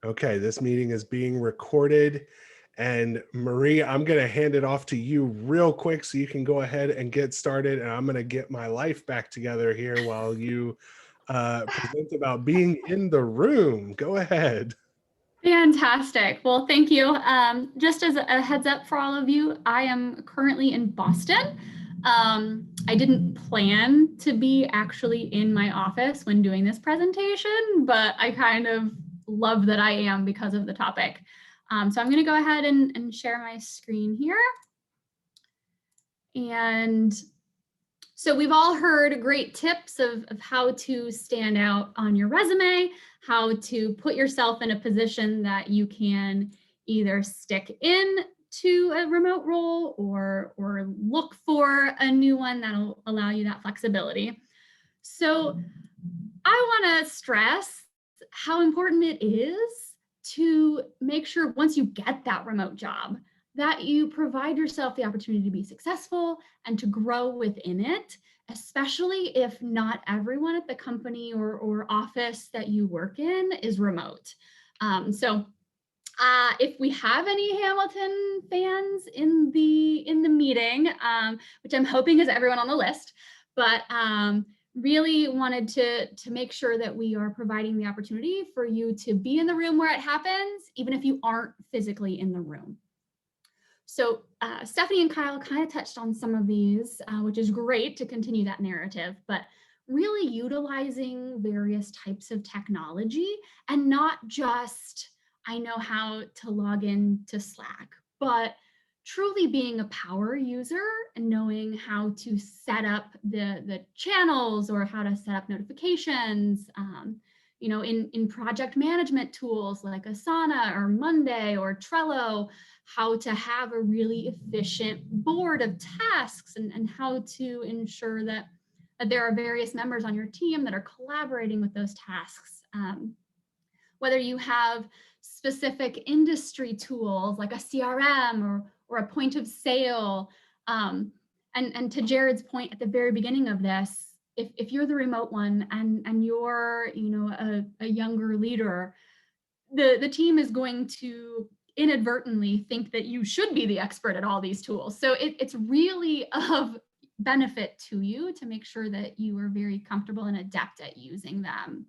Okay, this meeting is being recorded. And Marie, I'm going to hand it off to you real quick so you can go ahead and get started. And I'm going to get my life back together here while you present about being in the room. Go ahead. Fantastic. Well, thank you. Just as a heads up for all of you, I am currently in Boston. I didn't plan to be actually in my office when doing this presentation, but I kind of love that I am because of the topic. So I'm going to go ahead and share my screen here. And so we've all heard great tips of how to stand out on your resume, how to put yourself in a position that you can either stick in to a remote role or look for a new one that'll allow you that flexibility. So I want to stress how important it is to make sure once you get that remote job that you provide yourself the opportunity to be successful and to grow within it, especially if not everyone at the company or office that you work in is remote. If we have any Hamilton fans in the meeting, which I'm hoping is everyone on the list, but really wanted to make sure that we are providing the opportunity for you to be in the room where it happens, even if you aren't physically in the room. So Stephanie and Kyle kind of touched on some of these, which is great to continue that narrative, but really utilizing various types of technology and not just, I know how to log in to Slack, but truly being a power user and knowing how to set up the channels or how to set up notifications, you know, in project management tools like Asana or Monday or Trello, how to have a really efficient board of tasks and how to ensure that there are various members on your team that are collaborating with those tasks. Whether you have specific industry tools like a CRM or a point of sale. And to Jared's point at the very beginning of this, if you're the remote one and you're, you know, a younger leader, the team is going to inadvertently think that you should be the expert at all these tools. So it's really of benefit to you to make sure that you are very comfortable and adept at using them.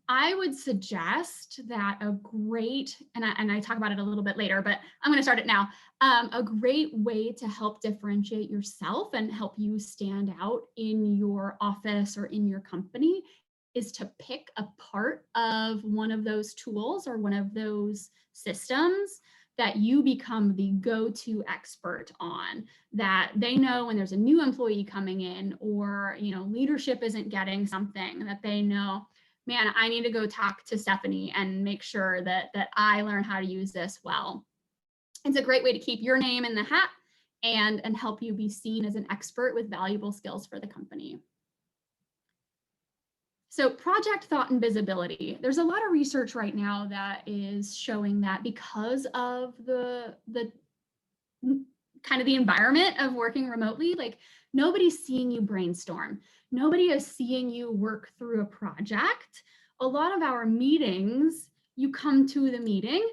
I would suggest that a great, and I talk about it a little bit later, but I'm going to start it now. A great way to help differentiate yourself and help you stand out in your office or in your company is to pick a part of one of those tools or one of those systems that you become the go-to expert on, that they know when there's a new employee coming in or, you know, leadership isn't getting something, that they know, man, I need to go talk to Stephanie and make sure that I learn how to use this well. It's a great way to keep your name in the hat and help you be seen as an expert with valuable skills for the company. So project thought and visibility. There's a lot of research right now that is showing that because of the kind of the environment of working remotely, like nobody's seeing you brainstorm. Nobody is seeing you work through a project. A lot of our meetings, you come to the meeting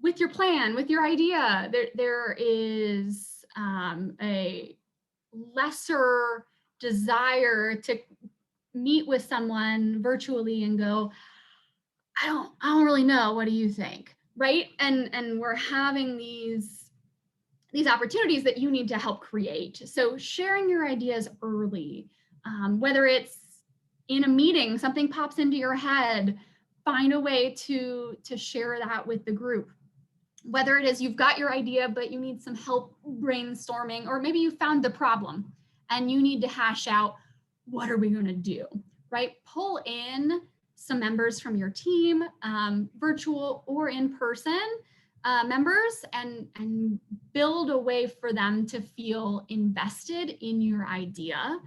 with your plan, with your idea. There is a lesser desire to meet with someone virtually and go, I don't really know, what do you think, right? And we're having these opportunities that you need to help create. So sharing your ideas early, whether it's in a meeting, something pops into your head, find a way to share that with the group. Whether it is you've got your idea, but you need some help brainstorming, or maybe you found the problem and you need to hash out, what are we going to do, right? Pull in some members from your team, virtual or in person members, and build a way for them to feel invested in your idea,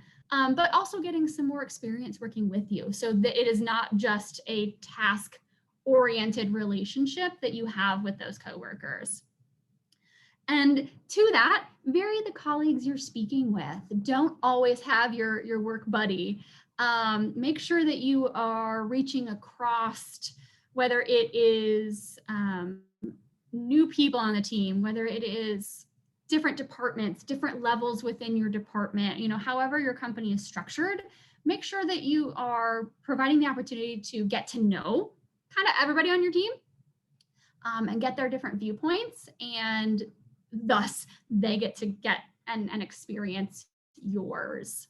but also getting some more experience working with you so that it is not just a task-oriented relationship that you have with those coworkers. And to that, vary the colleagues you're speaking with. Don't always have your work buddy. Make sure that you are reaching across, whether it is new people on the team, whether it is different departments, different levels within your department, however your company is structured, make sure that you are providing the opportunity to get to know kind of everybody on your team, and get their different viewpoints, and thus they get to get and experience yours.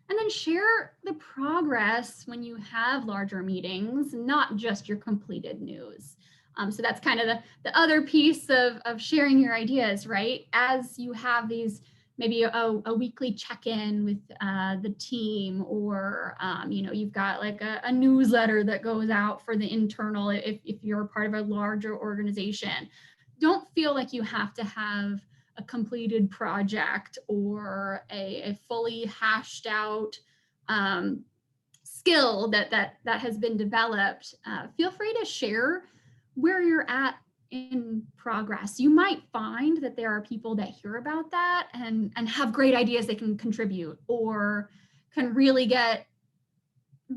And then share the progress when you have larger meetings, not just your completed news. So that's kind of the other piece of sharing your ideas, right? As you have these, maybe a weekly check-in with the team, or you've got like a newsletter that goes out for the internal if you're part of a larger organization. Don't feel like you have to have a completed project or a fully hashed out skill that has been developed. Feel free to share where you're at in progress. You might find that there are people that hear about that and have great ideas they can contribute, or can really get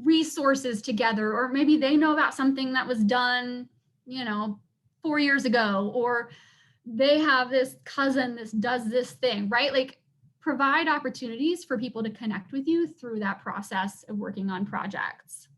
resources together, or maybe they know about something that was done 4 years ago, or they have this cousin that does this thing, right? Like, provide opportunities for people to connect with you through that process of working on projects.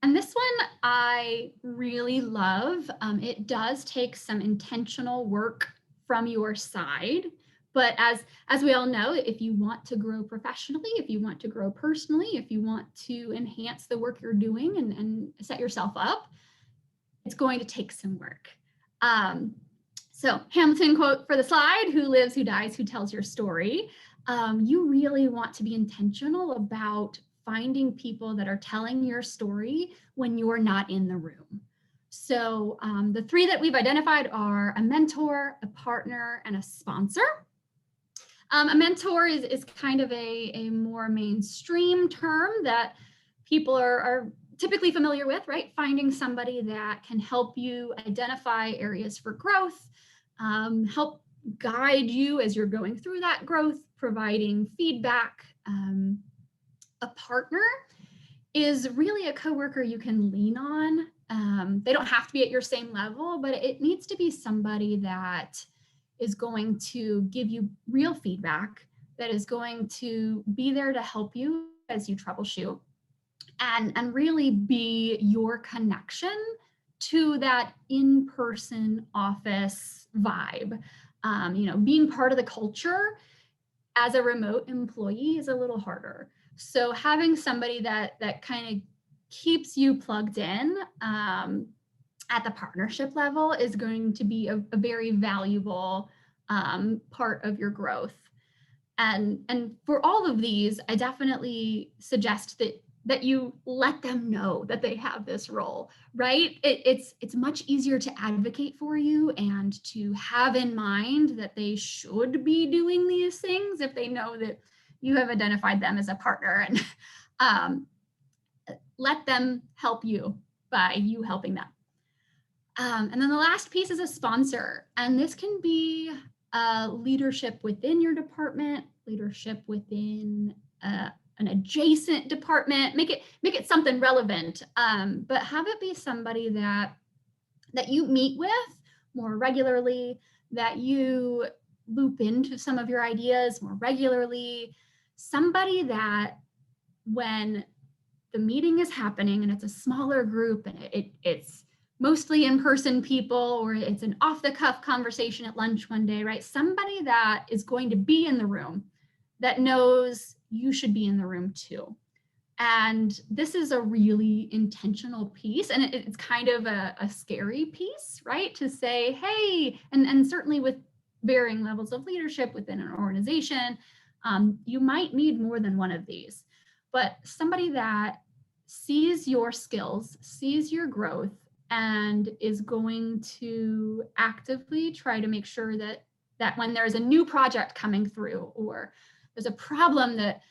And this one I really love. It does take some intentional work from your side, but as we all know, if you want to grow professionally, if you want to grow personally, if you want to enhance the work you're doing and set yourself up, it's going to take some work. So Hamilton quote for the slide: "Who lives, who dies, who tells your story?" You really want to be intentional about finding people that are telling your story when you're not in the room. So the three that we've identified are a mentor, a partner, and a sponsor. A mentor is kind of a more mainstream term that people are typically familiar with, right? Finding somebody that can help you identify areas for growth, help guide you as you're going through that growth, providing feedback. A partner is really a coworker you can lean on. They don't have to be at your same level, but it needs to be somebody that is going to give you real feedback, that is going to be there to help you as you troubleshoot, and really be your connection to that in-person office vibe. Being part of the culture as a remote employee is a little harder. So having somebody that kind of keeps you plugged in at the partnership level is going to be a very valuable part of your growth. And for all of these, I definitely suggest that you let them know that they have this role, right? It's much easier to advocate for you and to have in mind that they should be doing these things if they know that you have identified them as a partner, and let them help you by you helping them. And then the last piece is a sponsor, and this can be leadership within your department, leadership within an adjacent department. Make it something relevant, but have it be somebody that you meet with more regularly, that you loop into some of your ideas more regularly, somebody that when the meeting is happening and it's a smaller group and it's mostly in-person people, or it's an off-the-cuff conversation at lunch one day, right? Somebody that is going to be in the room, that knows you should be in the room too. And this is a really intentional piece, and it's kind of a scary piece, right? To say, hey, and certainly with varying levels of leadership within an organization, you might need more than one of these. But somebody that sees your skills, sees your growth, and is going to actively try to make sure that when there's a new project coming through, or there's a problem that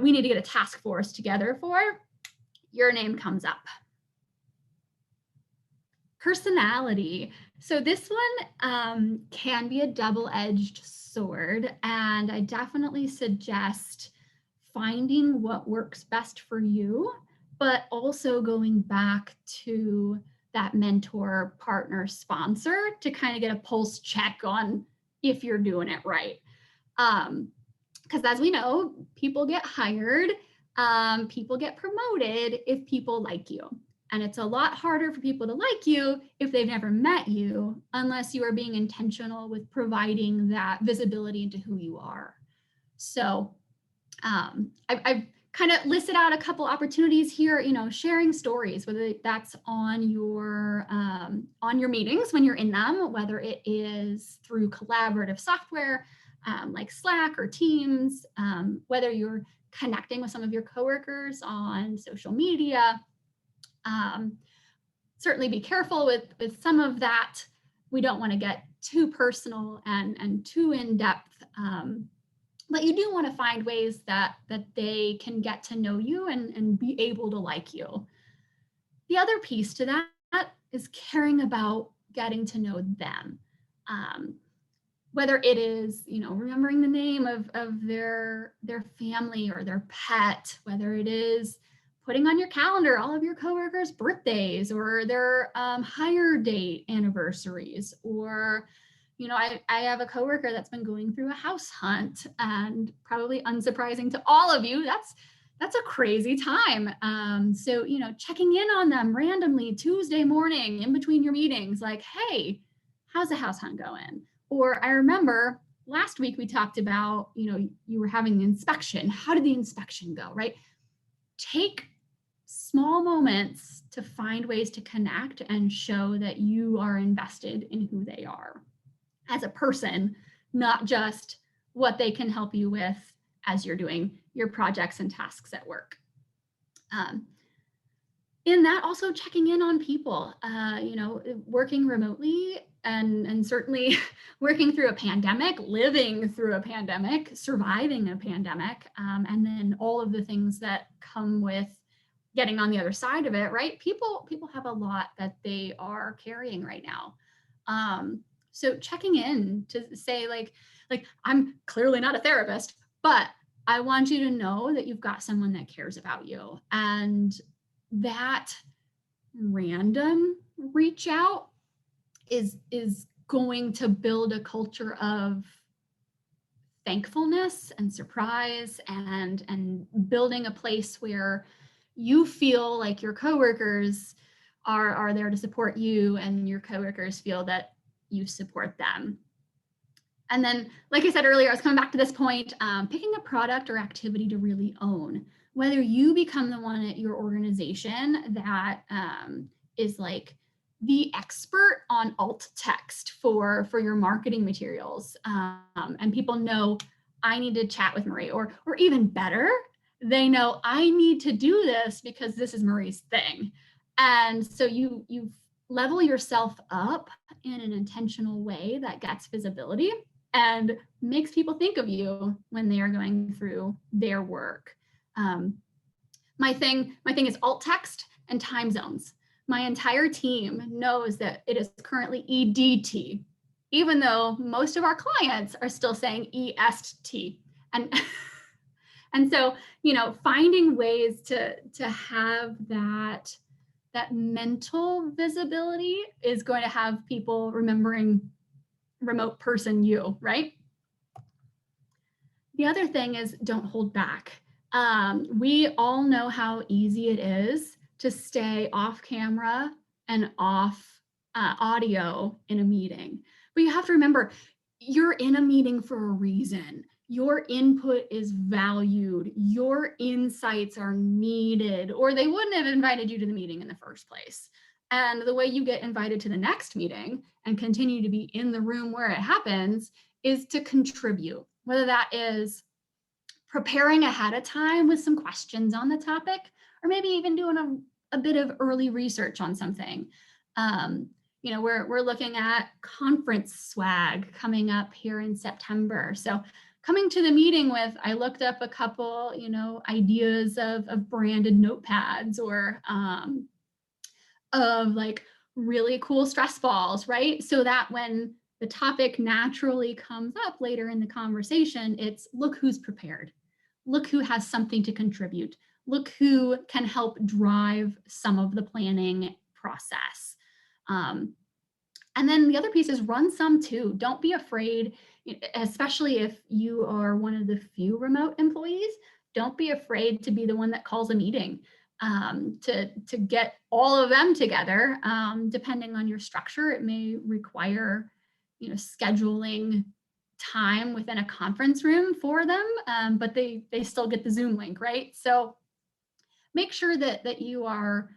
we need to get a task force together for, your name comes up. Personality. So this one can be a double-edged sword, and I definitely suggest finding what works best for you, but also going back to that mentor, partner, sponsor to kind of get a pulse check on if you're doing it right. Because as we know, people get hired, people get promoted if people like you. And it's a lot harder for people to like you if they've never met you, unless you are being intentional with providing that visibility into who you are. So I've kind of listed out a couple opportunities here, sharing stories, whether that's on your meetings when you're in them, whether it is through collaborative software like Slack or Teams, whether you're connecting with some of your coworkers on social media. Certainly be careful with some of that. We don't want to get too personal and too in-depth. But you do want to find ways that they can get to know you and be able to like you. The other piece to that is caring about getting to know them. Whether it is, remembering the name of their family or their pet, whether it is putting on your calendar all of your coworkers' birthdays or their hire date anniversaries, or I have a coworker that's been going through a house hunt, and probably unsurprising to all of you, that's a crazy time. So, checking in on them randomly Tuesday morning in between your meetings, like, hey, how's the house hunt going? Or I remember last week we talked about, you were having the inspection. How did the inspection go, right? Take small moments to find ways to connect and show that you are invested in who they are as a person, not just what they can help you with as you're doing your projects and tasks at work. In that, also checking in on people, working remotely and certainly working through a pandemic, living through a pandemic, surviving a pandemic, and then all of the things that come with getting on the other side of it, right? People have a lot that they are carrying right now. So checking in to say like I'm clearly not a therapist, but I want you to know that you've got someone that cares about you. And that random reach out is going to build a culture of thankfulness and surprise and building a place where you feel like your coworkers are there to support you and your coworkers feel that you support them. And then, like I said earlier, I was coming back to this point, picking a product or activity to really own, whether you become the one at your organization that is like the expert on alt text for your marketing materials. And people know I need to chat with Marie, or even better, they know I need to do this because this is Marie's thing. And so you level yourself up in an intentional way that gets visibility and makes people think of you when they are going through their work. My thing is alt text and time zones. My entire team knows that it is currently EDT, even though most of our clients are still saying EST. And so, finding ways to have that mental visibility is going to have people remembering remote person you, right? The other thing is don't hold back. We all know how easy it is to stay off camera and off audio in a meeting. But you have to remember, you're in a meeting for a reason. Your input is valued. Your insights are needed, or they wouldn't have invited you to the meeting in the first place. And the way you get invited to the next meeting and continue to be in the room where it happens is to contribute, whether that is preparing ahead of time with some questions on the topic, or maybe even doing a bit of early research on something. We're looking at conference swag coming up here in September. So coming to the meeting with, I looked up a couple, ideas of branded notepads or of like really cool stress balls, right? So that when the topic naturally comes up later in the conversation, it's look who's prepared. look who has something to contribute. Look who can help drive some of the planning process. And then the other piece is run some too. Don't be afraid, especially if you are one of the few remote employees, don't be afraid to be the one that calls a meeting, to get all of them together. Depending on your structure, it may require, scheduling time within a conference room for them, but they still get the Zoom link, right? So make sure that you are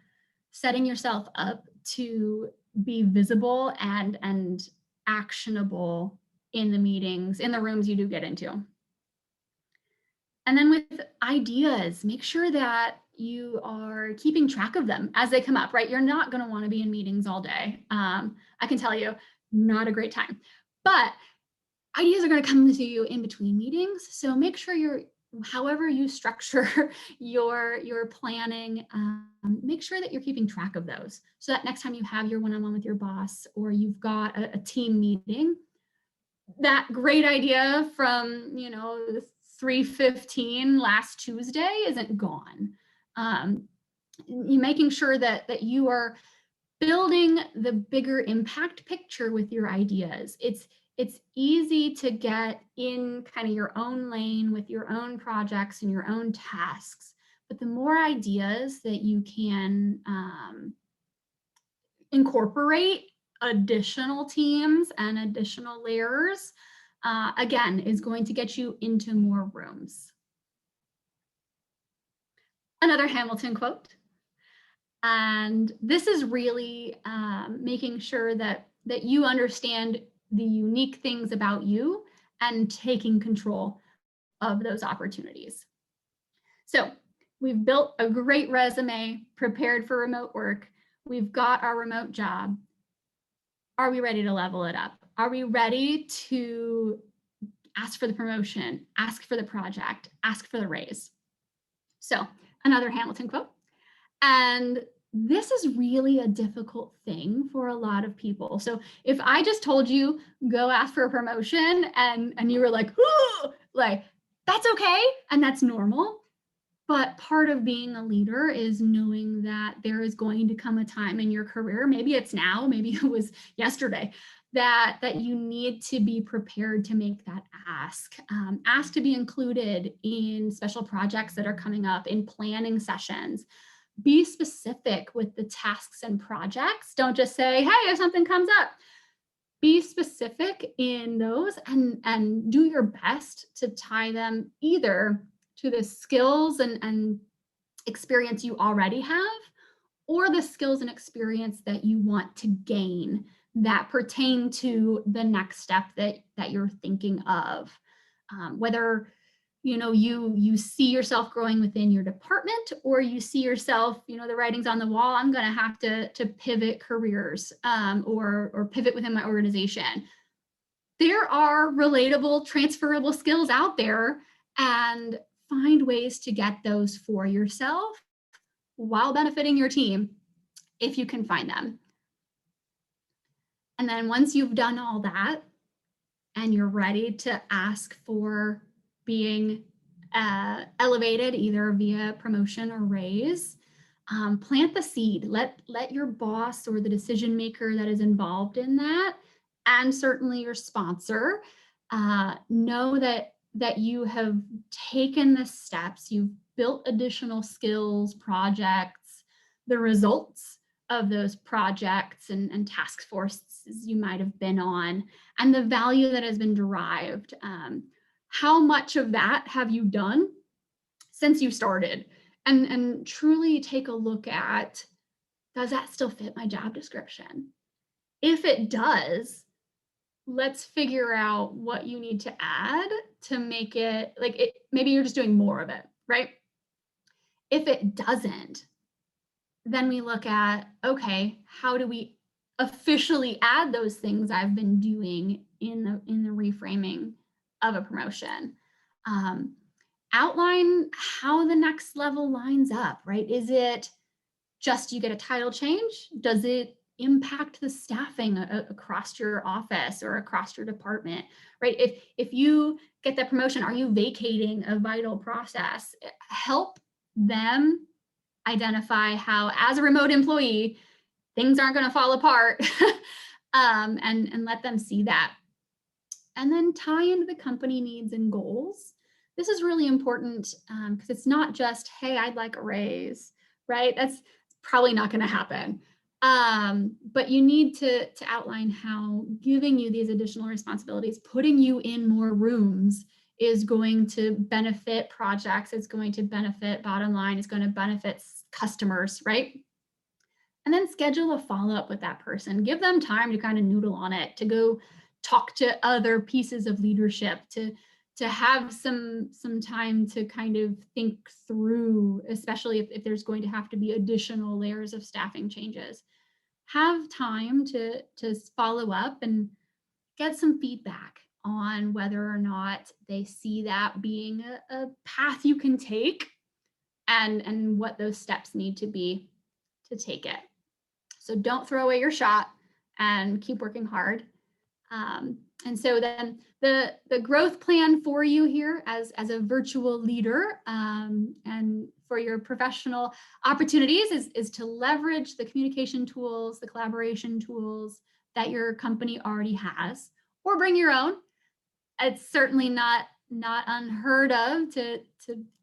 setting yourself up to be visible and actionable in the meetings, in the rooms you do get into. And then with ideas, make sure that you are keeping track of them as they come up, right? You're not going to want to be in meetings all day. I can tell you, not a great time, but ideas are going to come to you in between meetings. So make sure however you structure your planning, make sure that you're keeping track of those, so that next time you have your one-on-one with your boss, or you've got a team meeting, that great idea from 3:15 last Tuesday isn't gone. You're making sure that you are building the bigger impact picture with your ideas. It's easy to get in kind of your own lane with your own projects and your own tasks, but the more ideas that you can incorporate additional teams and additional layers, again, is going to get you into more rooms. Another Hamilton quote. And this is really making sure that you understand the unique things about you and taking control of those opportunities. So we've built a great resume, prepared for remote work. We've got our remote job. Are we ready to level it up? Are we ready to ask for the promotion, ask for the project, ask for the raise? So another Hamilton quote. And this is really a difficult thing for a lot of people. So if I just told you, go ask for a promotion, and you were like, ooh, like, that's okay, and that's normal. But part of being a leader is knowing that there is going to come a time in your career, maybe it's now, maybe it was yesterday, that you need to be prepared to make that ask. Ask to be included in special projects that are coming up, in planning sessions. Be specific with the tasks and projects. Don't just say, hey, if something comes up. Be specific in those, and do your best to tie them either to the skills and experience you already have, or the skills and experience that you want to gain that pertain to the next step that you're thinking of. Whether you see yourself growing within your department, or you see yourself, the writing's on the wall, I'm going to have to pivot careers, or pivot within my organization. There are relatable, transferable skills out there, and find ways to get those for yourself while benefiting your team if you can find them. And then once you've done all that and you're ready to ask for being elevated, either via promotion or raise, plant the seed. Let your boss or the decision maker that is involved in that, and certainly your sponsor, know that you have taken the steps, you've built additional skills, projects, the results of those projects and task forces you might have been on, and the value that has been derived. How much of that have you done since you started? And truly take a look at, does that still fit my job description? If it does, let's figure out what you need to add to make it, maybe you're just doing more of it, right? If it doesn't, then we look at, okay, how do we officially add those things I've been doing in the reframing of a promotion? Outline how the next level lines up, right? Is it just you get a title change? Does it impact the staffing across your office or across your department, right? If you get that promotion, are you vacating a vital process? Help them identify how, as a remote employee, things aren't going to fall apart, and let them see that. And then tie into the company needs and goals. This is really important because it's not just, hey, I'd like a raise, right? That's probably not going to happen. But you need to outline how giving you these additional responsibilities, putting you in more rooms, is going to benefit projects, it's going to benefit bottom line, it's going to benefit customers, right? And then schedule a follow-up with that person. Give them time to kind of noodle on it, to go talk to other pieces of leadership, to have some time to kind of think through, especially if there's going to have to be additional layers of staffing changes. Have time to follow up and get some feedback on whether or not they see that being a path you can take, and what those steps need to be to take it. So don't throw away your shot and keep working hard. And so then the growth plan for you here as a virtual leader, and for your professional opportunities is to leverage the communication tools, the collaboration tools that your company already has, or bring your own. It's certainly not unheard of to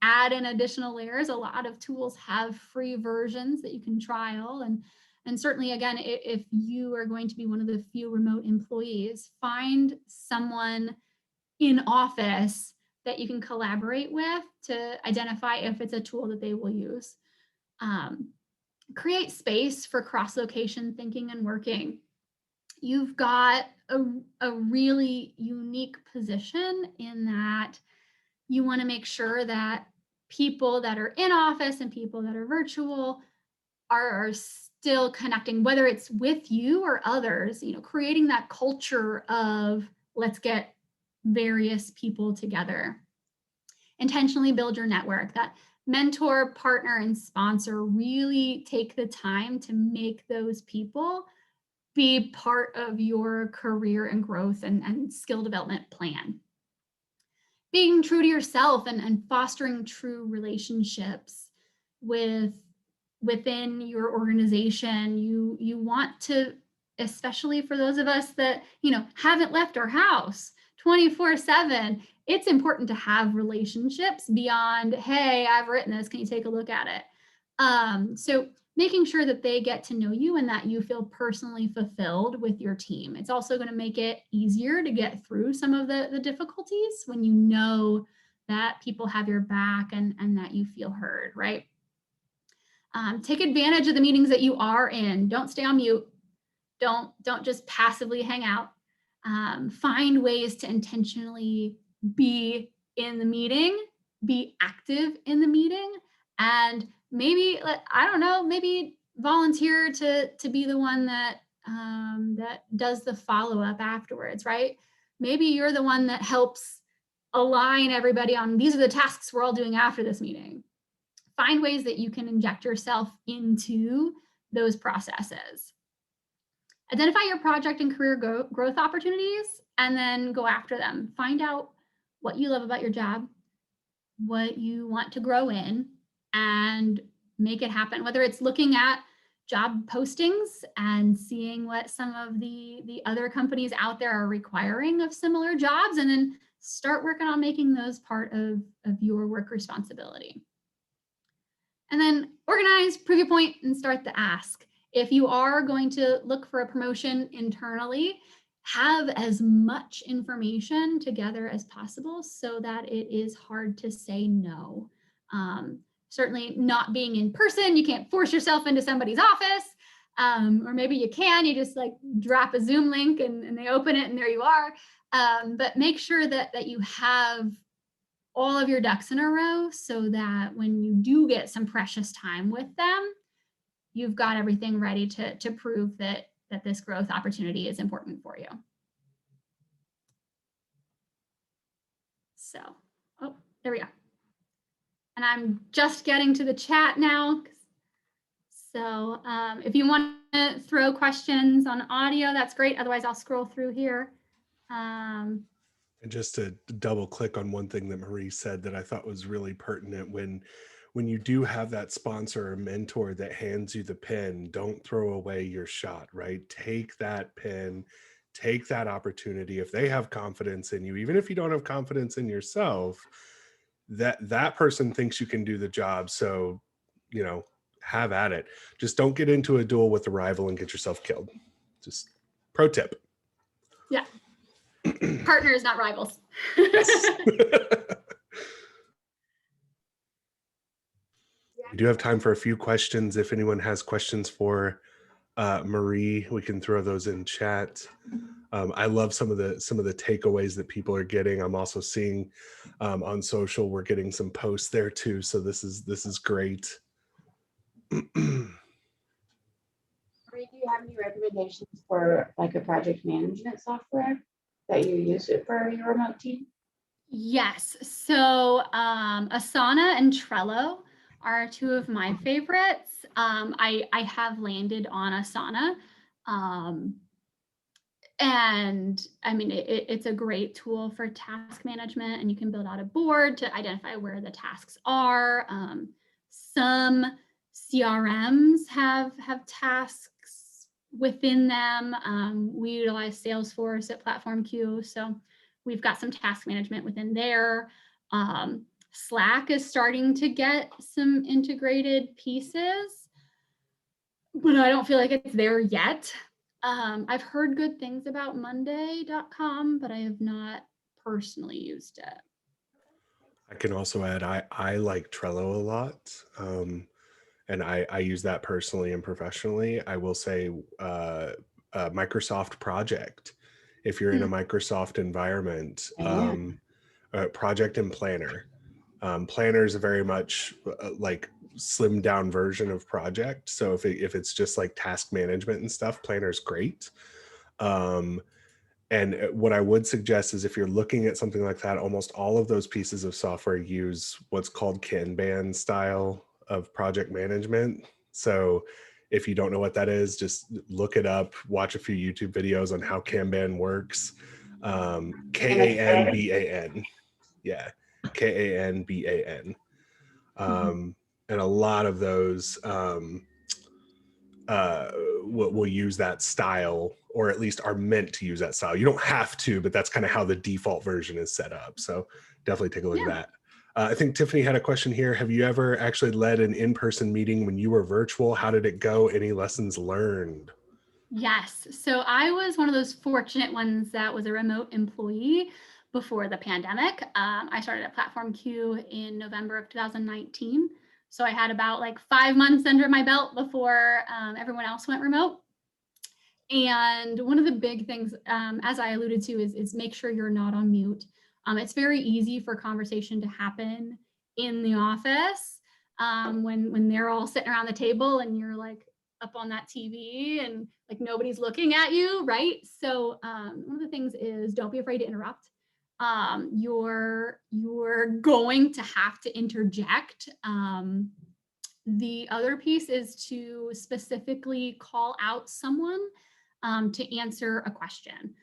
add in additional layers. A lot of tools have free versions that you can trial, and certainly, again, if you are going to be one of the few remote employees, find someone in office that you can collaborate with to identify if it's a tool that they will use. Create space for cross-location thinking and working. You've got a really unique position in that you want to make sure that people that are in office and people that are virtual are still connecting, whether it's with you or others, creating that culture of let's get various people together. Intentionally build your network. That mentor, partner, and sponsor, really take the time to make those people be part of your career and growth and skill development plan. Being true to yourself and fostering true relationships within your organization. You want to, especially for those of us that haven't left our house 24/7, it's important to have relationships beyond, hey, I've written this, can you take a look at it? So making sure that they get to know you and that you feel personally fulfilled with your team. It's also going to make it easier to get through some of the difficulties when you know that people have your back and that you feel heard, right? Take advantage of the meetings that you are in. Don't stay on mute. Don't just passively hang out. Find ways to intentionally be in the meeting, be active in the meeting, and maybe, I don't know, maybe volunteer to be the one that does the follow-up afterwards, right? Maybe you're the one that helps align everybody on these are the tasks we're all doing after this meeting. Find ways that you can inject yourself into those processes. Identify your project and career growth opportunities, and then go after them. Find out what you love about your job, what you want to grow in, and make it happen. Whether it's looking at job postings and seeing what some of the other companies out there are requiring of similar jobs, and then start working on making those part of your work responsibility. And then organize, prove your point, and start the ask. If you are going to look for a promotion internally, have as much information together as possible so that it is hard to say no. Certainly not being in person, you can't force yourself into somebody's office, or maybe you can, you just drop a Zoom link and they open it and there you are. But make sure that you have all of your ducks in a row so that when you do get some precious time with them, you've got everything ready to prove that this growth opportunity is important for you. So, oh, there we go. And I'm just getting to the chat now. So if you want to throw questions on audio, that's great. Otherwise, I'll scroll through here. And just to double click on one thing that Marie said that I thought was really pertinent, when you do have that sponsor or mentor that hands you the pen, don't throw away your shot, right? Take that pen, take that opportunity. If they have confidence in you, even if you don't have confidence in yourself, that person thinks you can do the job. So, have at it. Just don't get into a duel with a rival and get yourself killed. Just pro tip. Yeah. Partners, not rivals. Yes. We do have time for a few questions. If anyone has questions for Marie, we can throw those in chat. I love some of the takeaways that people are getting. I'm also seeing on social, we're getting some posts there too. So this is great. Marie, do you have any recommendations for like a project management software that you use it for your remote team? Yes. So Asana and Trello are two of my favorites. I have landed on Asana. And I mean, it's a great tool for task management, and you can build out a board to identify where the tasks are. Some CRMs have tasks within them. We utilize Salesforce at PlatformQ, so we've got some task management within there. Slack is starting to get some integrated pieces, but I don't feel like it's there yet. I've heard good things about Monday.com, but I have not personally used it. I can also add, I like Trello a lot. And I use that personally and professionally. I will say Microsoft Project, if you're in a Microsoft environment, Project and Planner. Planner is a very much like slimmed down version of Project. So if it's just like task management and stuff, Planner is great. And what I would suggest is if you're looking at something like that, almost all of those pieces of software use what's called Kanban style of project management. So if you don't know what that is, just look it up, watch a few YouTube videos on how Kanban works. Kanban. Yeah, Kanban. And a lot of those will use that style, or at least are meant to use that style. You don't have to, but that's kind of how the default version is set up. So definitely take a look at that. I think Tiffany had a question here. Have you ever actually led an in-person meeting when you were virtual? How did it go? Any lessons learned? Yes. So I was one of those fortunate ones that was a remote employee before the pandemic. I started at PlatformQ in November of 2019. So I had about like 5 months under my belt before everyone else went remote. And one of the big things, as I alluded to, is make sure you're not on mute. It's very easy for conversation to happen in the office when they're all sitting around the table and you're like up on that TV and like nobody's looking at you, right? So one of the things is don't be afraid to interrupt. You're going to have to interject. The other piece is to specifically call out someone to answer a question.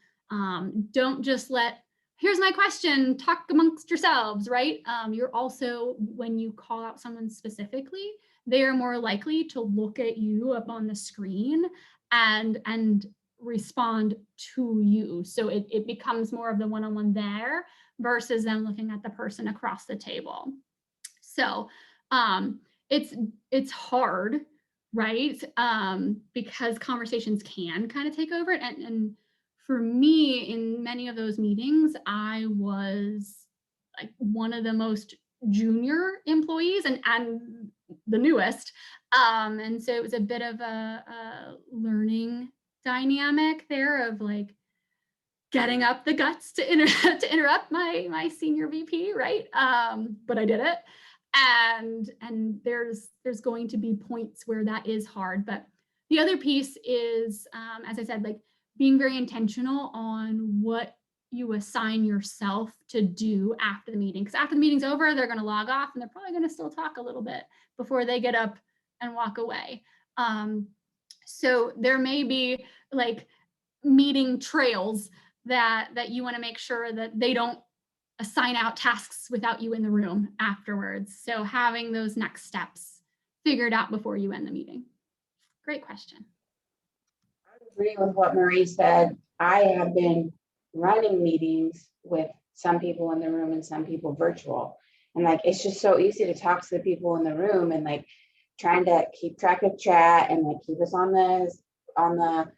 Don't just here's my question, talk amongst yourselves, right? You're also, when you call out someone specifically, they are more likely to look at you up on the screen and respond to you. So it becomes more of the one-on-one there versus them looking at the person across the table. So it's hard, right? Because conversations can kind of take over it. And for me, in many of those meetings, I was like one of the most junior employees and the newest. And so it was a bit of a learning dynamic there of like getting up the guts to interrupt my senior VP, right? But I did it. And there's going to be points where that is hard. But the other piece is, as I said, like being very intentional on what you assign yourself to do after the meeting. Because after the meeting's over, they're going to log off and they're probably going to still talk a little bit before they get up and walk away. So there may be like meeting trails that you want to make sure that they don't assign out tasks without you in the room afterwards. So having those next steps figured out before you end the meeting. Great question. I agree with what Marie said. I have been running meetings with some people in the room and some people virtual. And like, it's just so easy to talk to the people in the room and like trying to keep track of chat and like keep us on the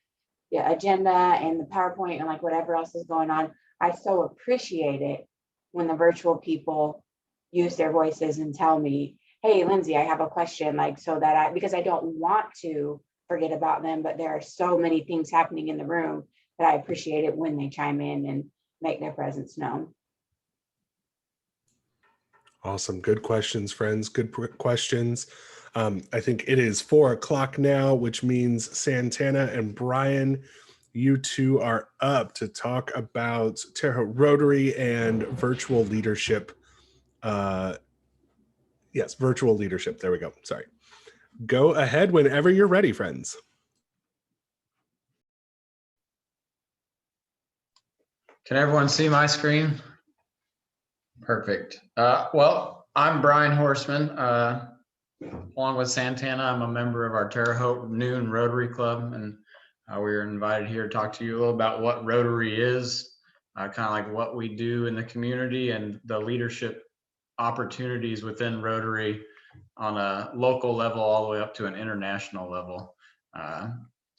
agenda and the PowerPoint and like whatever else is going on. I so appreciate it when the virtual people use their voices and tell me, hey, Lindsay, I have a question, like, so that because I don't want to forget about them, but there are so many things happening in the room that I appreciate it when they chime in and make their presence known. Awesome. Good questions, friends. Good questions. I think it is 4:00 now, which means Santhana and Brian, you two are up to talk about Terre Rotary and virtual leadership. Yes, virtual leadership. There we go. Sorry. Go ahead whenever you're ready, friends. Can everyone see my screen? Perfect. Well, I'm Brian Horseman. Along with Santhana, I'm a member of our Terre Haute Noon Rotary Club, and we were invited here to talk to you a little about what Rotary is, kind of like what we do in the community and the leadership opportunities within Rotary on a local level all the way up to an international level. So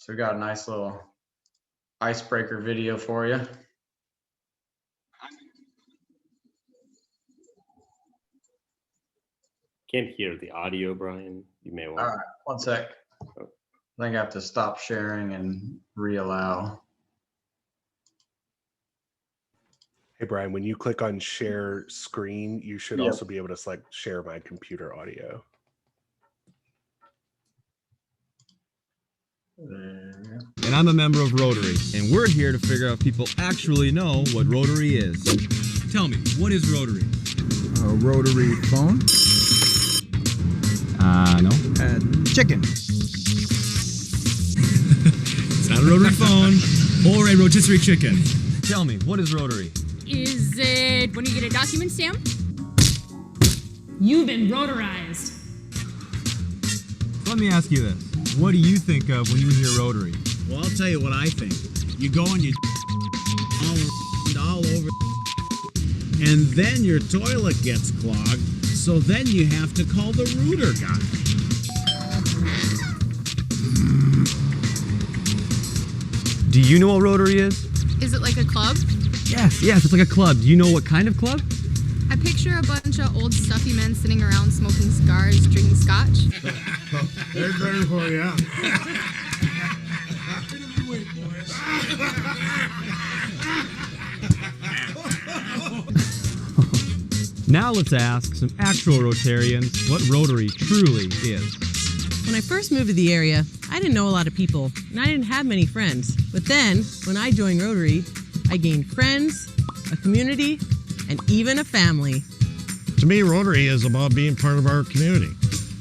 we got a nice little icebreaker video for you. Can't hear the audio, Brian. You may want. All right, one sec. I think I have to stop sharing and re-allow. Hey, Brian, when you click on share screen, you should Yep. also be able to select share my computer audio. And I'm a member of Rotary, and we're here to figure out if people actually know what Rotary is. Tell me, what is Rotary? A rotary phone? No. Chicken. It's not a rotary phone or a rotisserie chicken. Tell me, what is Rotary? Is it when you get a document stamp? You've been rotarized. Let me ask you this. What do you think of when you hear Rotary? Well, I'll tell you what I think. You go and you all over, and then your toilet gets clogged, so then you have to call the rooter guy. Do you know what Rotary is? Is it like a club? Yes, it's like a club. Do you know what kind of club? I picture a bunch of old stuffy men sitting around smoking cigars, drinking scotch. They're better for you. Now let's ask some actual Rotarians what Rotary truly is. When I first moved to the area, I didn't know a lot of people, and I didn't have many friends. But then, when I joined Rotary, I gained friends, a community, and even a family. To me, Rotary is about being part of our community.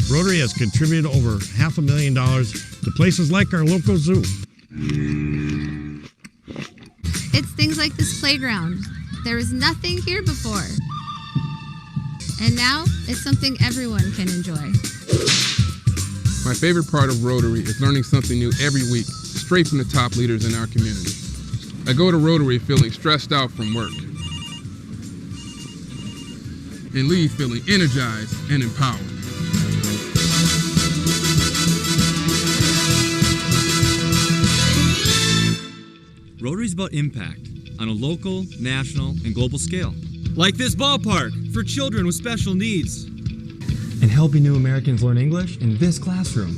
Rotary has contributed over $500,000 to places like our local zoo. It's things like this playground. There was nothing here before. And now it's something everyone can enjoy. My favorite part of Rotary is learning something new every week, straight from the top leaders in our community. I go to Rotary feeling stressed out from work and leave feeling energized and empowered. Rotary's about impact on a local, national, and global scale. Like this ballpark for children with special needs. And helping new Americans learn English in this classroom.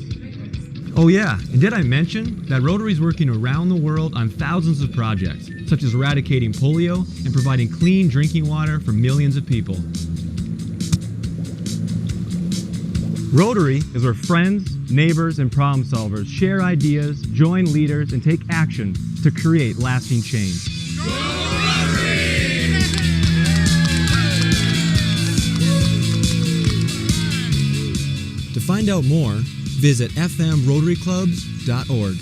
Oh yeah, and did I mention that Rotary's working around the world on thousands of projects, such as eradicating polio and providing clean drinking water for millions of people. Rotary is where friends, neighbors, and problem solvers share ideas, join leaders, and take action to create lasting change. To find out more, Visit fmrotaryclubs.org.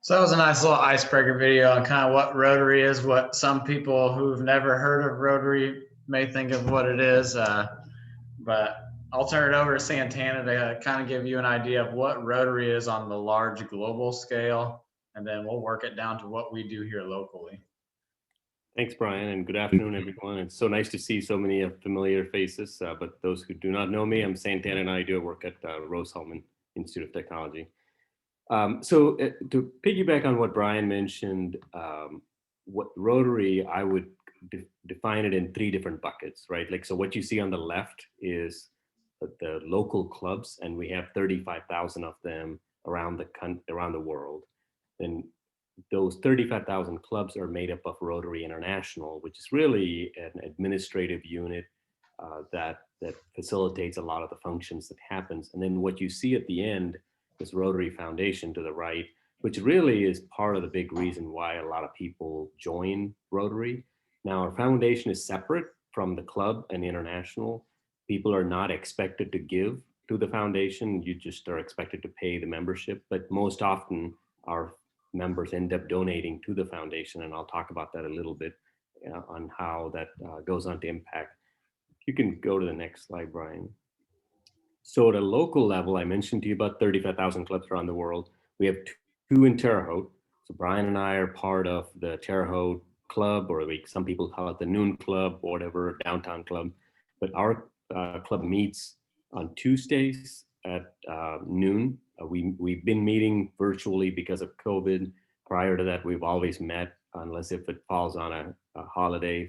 So that was a nice little icebreaker video on kind of what Rotary is, what some people who've never heard of Rotary may think of what it is. But I'll turn it over to Santhana to kind of give you an idea of what Rotary is on the large global scale, and then we'll work it down to what we do here locally. Thanks, Brian, and good afternoon, everyone. It's so nice to see so many familiar faces, but those who do not know me, I'm Santhana Naidu. I work at Rose Hulman Institute of Technology. To piggyback on what Brian mentioned, what Rotary, I would define it in 3 different buckets, right? Like, so what you see on the left is the local clubs, and we have 35,000 of them around the world. And those 35,000 clubs are made up of Rotary International, which is really an administrative unit that facilitates a lot of the functions that happens. And then what you see at the end is Rotary Foundation to the right, which really is part of the big reason why a lot of people join Rotary. Now, our foundation is separate from the club and international. People are not expected to give to the foundation. You just are expected to pay the membership, but most often our members end up donating to the foundation, and I'll talk about that a little bit on how that goes on to impact. You can go to the next slide, Brian. So at a local level, I mentioned to you about 35,000 clubs around the world. We have 2 in Terre Haute. So Brian and I are part of the Terre Haute club, or some people call it the Noon Club, or whatever, downtown club. But our club meets on Tuesdays at noon. We've been meeting virtually because of COVID. Prior to that, we've always met, unless if it falls on a holiday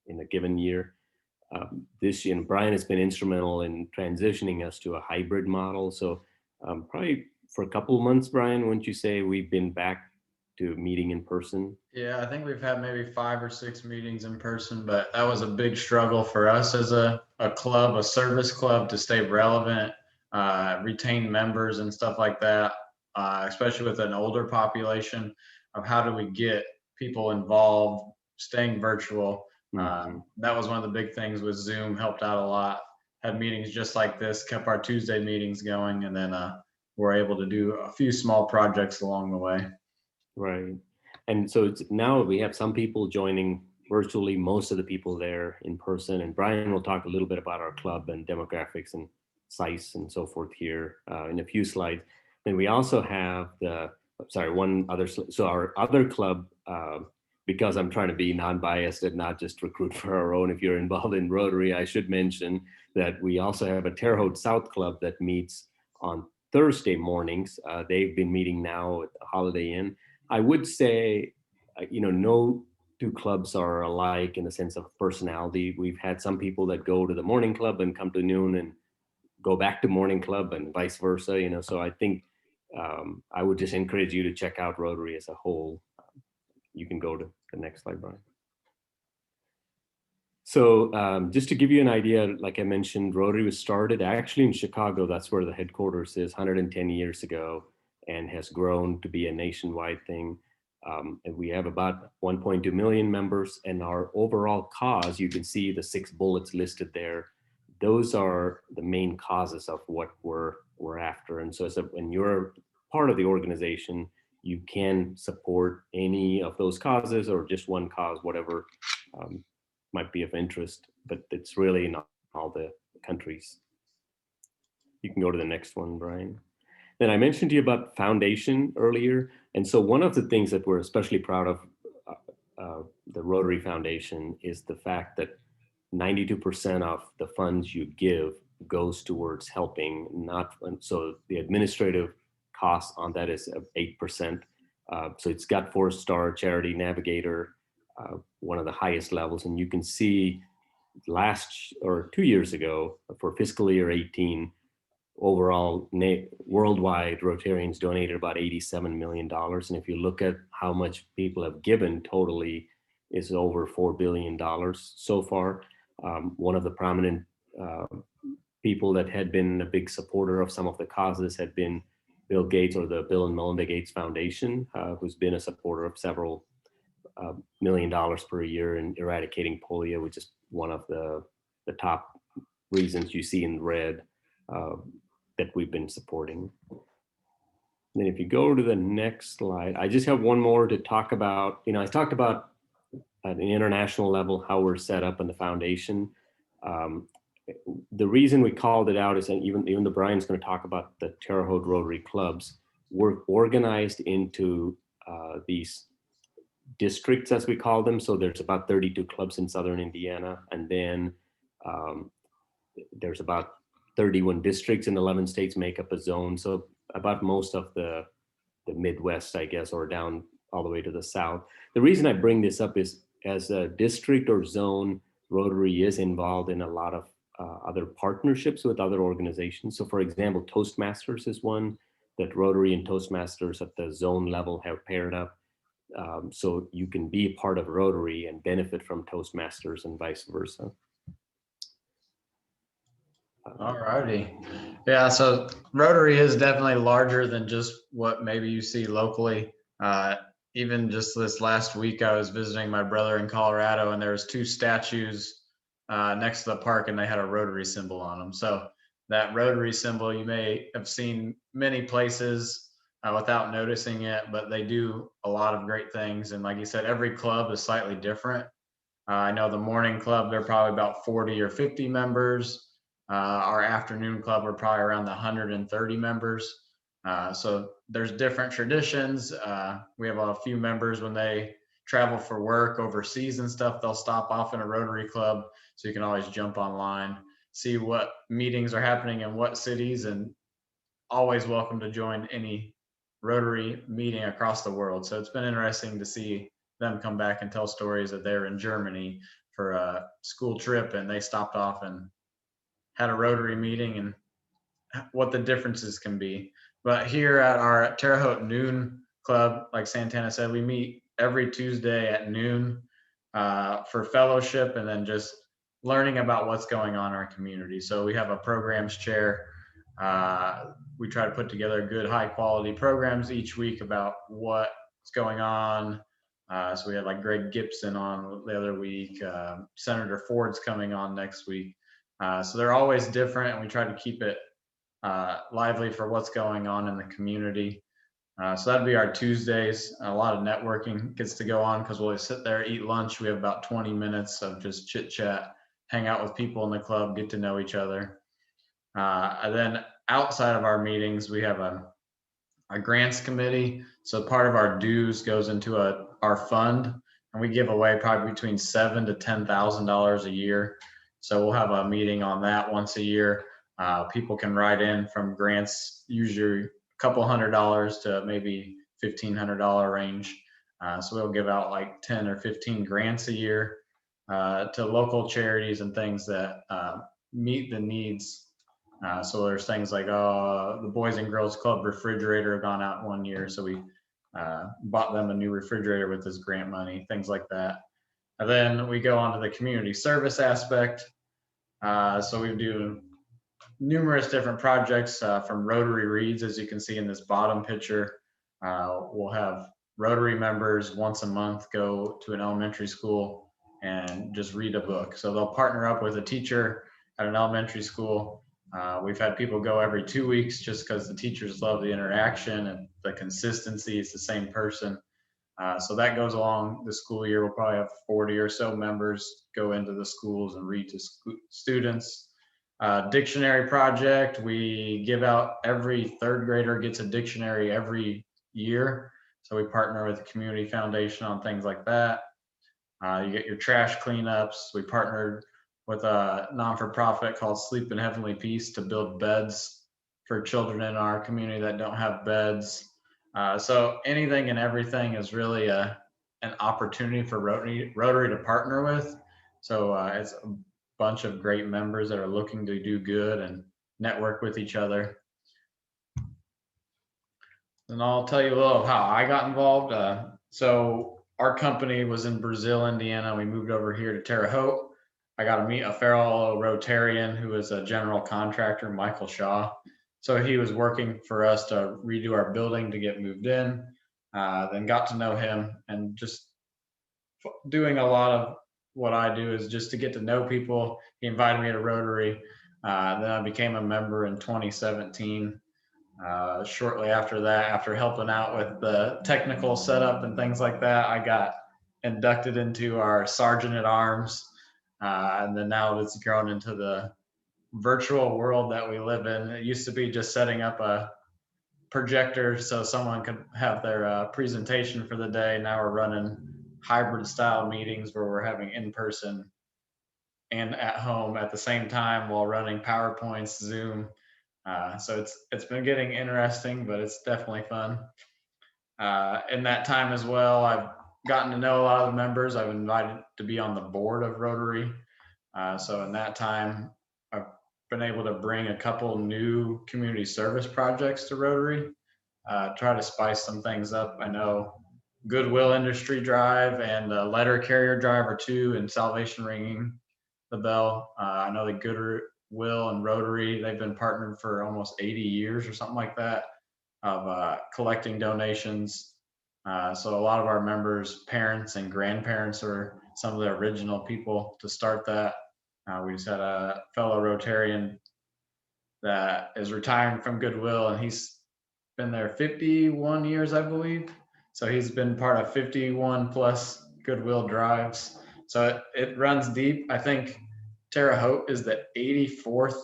in a given year. This year, and Brian has been instrumental in transitioning us to a hybrid model. So probably for a couple of months, Brian, wouldn't you say we've been back to meeting in person? Yeah, I think we've had maybe 5 or 6 meetings in person, but that was a big struggle for us as a club, a service club, to stay relevant, retain members and stuff like that, especially with an older population, of how do we get people involved, staying virtual. That was one of the big things with Zoom, helped out a lot. Had meetings just like this, kept our Tuesday meetings going, and then we're able to do a few small projects along the way. Right. And so now we have some people joining virtually, most of the people there in person. And Brian will talk a little bit about our club and demographics and size and so forth here in a few slides. Then we also have so our other club, because I'm trying to be non-biased and not just recruit for our own. If you're involved in Rotary, I should mention that we also have a Terre Haute South Club that meets on Thursday mornings. They've been meeting now at the Holiday Inn. I would say, no 2 clubs are alike in the sense of personality. We've had some people that go to the morning club and come to noon and go back to morning club and vice versa, so I think I would just encourage you to check out Rotary as a whole. You can go to the next slide, Brian. So just to give you an idea, like I mentioned, Rotary was started actually in Chicago. That's where the headquarters is, 110 years ago, and has grown to be a nationwide thing. And we have about 1.2 million members, and our overall cause, you can see the 6 bullets listed there. Those are the main causes of what we're after. And so when you're part of the organization, you can support any of those causes or just one cause, whatever might be of interest, but it's really not all the countries. You can go to the next one, Brian. Then I mentioned to you about foundation earlier. And so one of the things that we're especially proud of the Rotary Foundation is the fact that 92% of the funds you give goes towards helping, so the administrative cost on that is 8%. So it's got 4-star Charity Navigator, one of the highest levels. And you can see 2 years ago for fiscal year 18, overall worldwide Rotarians donated about $87 million. And if you look at how much people have given totally, is over $4 billion so far. One of the prominent people that had been a big supporter of some of the causes had been Bill Gates, or the Bill and Melinda Gates Foundation, who's been a supporter of several $1 million per year in eradicating polio, which is one of the top reasons you see in red that we've been supporting. Then if you go to the next slide, I just have one more to talk about. I talked about at an international level how we're set up in the foundation. The reason we called it out is that even though Brian's going to talk about the Terre Haute Rotary clubs, we're organized into these districts, as we call them. So there's about 32 clubs in Southern Indiana, and then there's about 31 districts in 11 states make up a zone. So about most of the Midwest, I guess, or down all the way to the South. The reason I bring this up is as a district or zone, Rotary is involved in a lot of other partnerships with other organizations. So for example, Toastmasters is one that Rotary and Toastmasters at the zone level have paired up. So you can be a part of Rotary and benefit from Toastmasters and vice versa. All righty. Yeah, so Rotary is definitely larger than just what maybe you see locally. Even just this last week, I was visiting my brother in Colorado, and there was 2 statues next to the park, and they had a Rotary symbol on them. So that Rotary symbol you may have seen many places without noticing it, but they do a lot of great things. And like you said, every club is slightly different. I know the morning club, they're probably about 40 or 50 members. Our afternoon club, we're probably around the 130 members. So there's different traditions. We have a few members when they travel for work overseas and stuff, they'll stop off in a Rotary club. So you can always jump online, see what meetings are happening in what cities, and always welcome to join any Rotary meeting across the world. So it's been interesting to see them come back and tell stories that they're in Germany for a school trip and they stopped off and had a Rotary meeting and what the differences can be. But here at our Terre Haute Noon Club, like Santhana said, we meet every Tuesday at noon for fellowship and then just learning about what's going on in our community. So we have a programs chair. We try to put together good, high quality programs each week about what's going on. So we had like Greg Gibson on the other week. Senator Ford's coming on next week. So they're always different, and we try to keep it lively for what's going on in the community. So that'd be our Tuesdays. A lot of networking gets to go on because we'll sit there, eat lunch. We have about 20 minutes of just chit chat, hang out with people in the club, get to know each other. And then outside of our meetings, we have a grants committee. So part of our dues goes into our fund, and we give away probably between $7,000 to $10,000 a year. So we'll have a meeting on that once a year. People can write in from grants, usually a couple $100 to maybe $1,500 range. So we'll give out like 10 or 15 grants a year to local charities and things that meet the needs. So there's things like the Boys and Girls Club refrigerator gone out one year. So we bought them a new refrigerator with this grant money, things like that. And then we go on to the community service aspect. So we do numerous different projects from Rotary Reads, as you can see in this bottom picture. We'll have Rotary members once a month go to an elementary school and just read a book. So they'll partner up with a teacher at an elementary school. We've had people go every 2 weeks just because the teachers love the interaction and the consistency. It's the same person. So that goes along the school year. We'll probably have 40 or so members go into the schools and read to students. Dictionary project, we give out, every 3rd grader gets a dictionary every year. So we partner with the Community Foundation on things like that. You get your trash cleanups. We partnered with a non-for-profit called Sleep in Heavenly Peace to build beds for children in our community that don't have beds. So anything and everything is really an opportunity for Rotary to partner with. So it's a bunch of great members that are looking to do good and network with each other. And I'll tell you a little of how I got involved. So our company was in Brazil, Indiana. We moved over here to Terre Haute. I got to meet a fellow Rotarian who was a general contractor, Michael Shaw. So he was working for us to redo our building to get moved in. Then got to know him, and just doing a lot of what I do is just to get to know people. He invited me to Rotary. Then I became a member in 2017. Shortly after that, after helping out with the technical setup and things like that, I got inducted into our Sergeant at Arms. And then now it's grown into the virtual world that we live in. It used to be just setting up a projector so someone could have their presentation for the day. Now we're running hybrid style meetings where we're having in person and at home at the same time while running PowerPoints, Zoom. So it's been getting interesting, but it's definitely fun. In that time as well, I've gotten to know a lot of the members. I've invited to be on the board of Rotary. So in that time, I've been able to bring a couple new community service projects to Rotary, try to spice some things up. I know Goodwill Industry Drive and Letter Carrier Drive are two, and Salvation Ringing the Bell. I know the Goodwill and Rotary, they've been partnered for almost 80 years or something like that of collecting donations. So a lot of our members' parents and grandparents are some of the original people to start that. We just had a fellow Rotarian that is retiring from Goodwill, and he's been there 51 years, I believe. So he's been part of 51 plus Goodwill drives. So it runs deep. I think Terre Haute is the 84th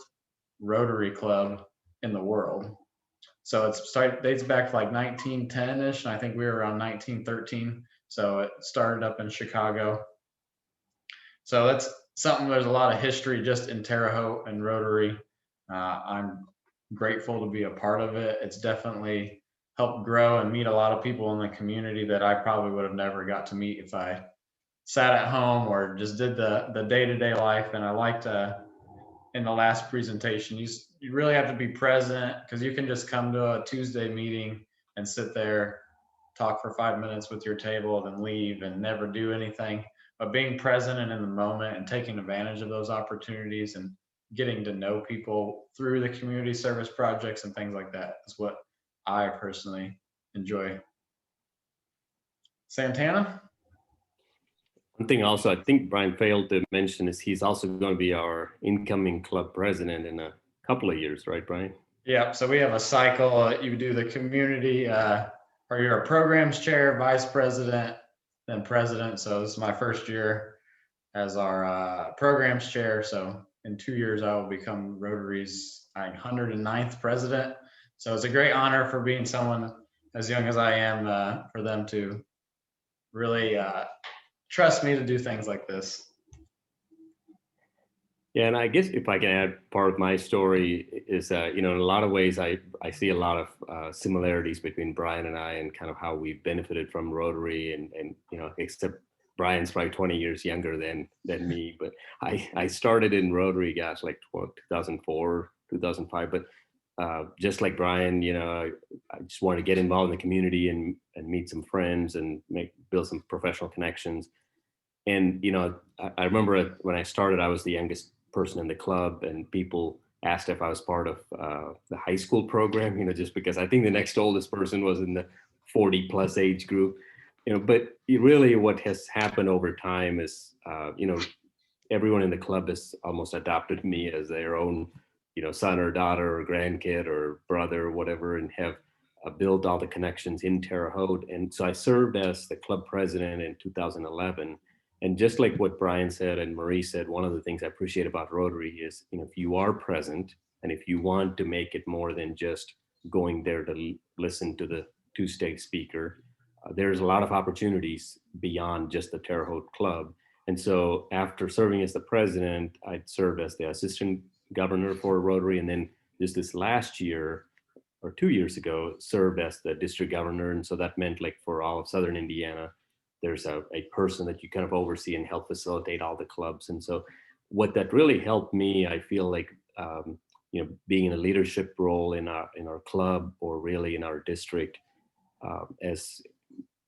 Rotary Club in the world. So dates back to like 1910-ish, and I think we were around 1913. So it started up in Chicago. So that's something, there's a lot of history just in Terre Haute and Rotary. I'm grateful to be a part of it. It's definitely helped grow and meet a lot of people in the community that I probably would have never got to meet if I sat at home or just did the day-to-day life. And I liked in the last presentation, you really have to be present, because you can just come to a Tuesday meeting and sit there, talk for 5 minutes with your table, then leave and never do anything. But being present and in the moment and taking advantage of those opportunities and getting to know people through the community service projects and things like that is what I personally enjoy. Santana? One thing also I think Brian failed to mention is he's also going to be our incoming club president in a couple of years, right, Brian? Yeah, so we have a cycle. You do the community, or you're a programs chair, vice president, then president. So this is my first year as our programs chair. So in 2 years, I will become Rotary's 109th president. So it's a great honor for being someone as young as I am, for them to really trust me to do things like this. Yeah, and I guess if I can add, part of my story is, in a lot of ways, I see a lot of similarities between Brian and I, and kind of how we've benefited from Rotary, and except Brian's probably 20 years younger than me, but I started in Rotary, gosh, like 2004, 2005, but just like Brian, I just wanted to get involved in the community and meet some friends and build some professional connections. And, I remember when I started, I was the youngest person in the club, and people asked if I was part of the high school program, just because I think the next oldest person was in the 40 plus age group, but really what has happened over time is, everyone in the club has almost adopted me as their own, son or daughter or grandkid or brother or whatever, and have built all the connections in Terre Haute. And so I served as the club president in 2011. And just like what Brian said and Marie said, one of the things I appreciate about Rotary is, if you are present and if you want to make it more than just going there to listen to the two-stage speaker, there's a lot of opportunities beyond just the Terre Haute Club. And so after serving as the president, I served as the assistant governor for Rotary, and then just this last year or 2 years ago, served as the district governor. And so that meant, like, for all of Southern Indiana, there's a person that you kind of oversee and help facilitate all the clubs. And so what that really helped me, I feel like, being in a leadership role in our club, or really in our district, as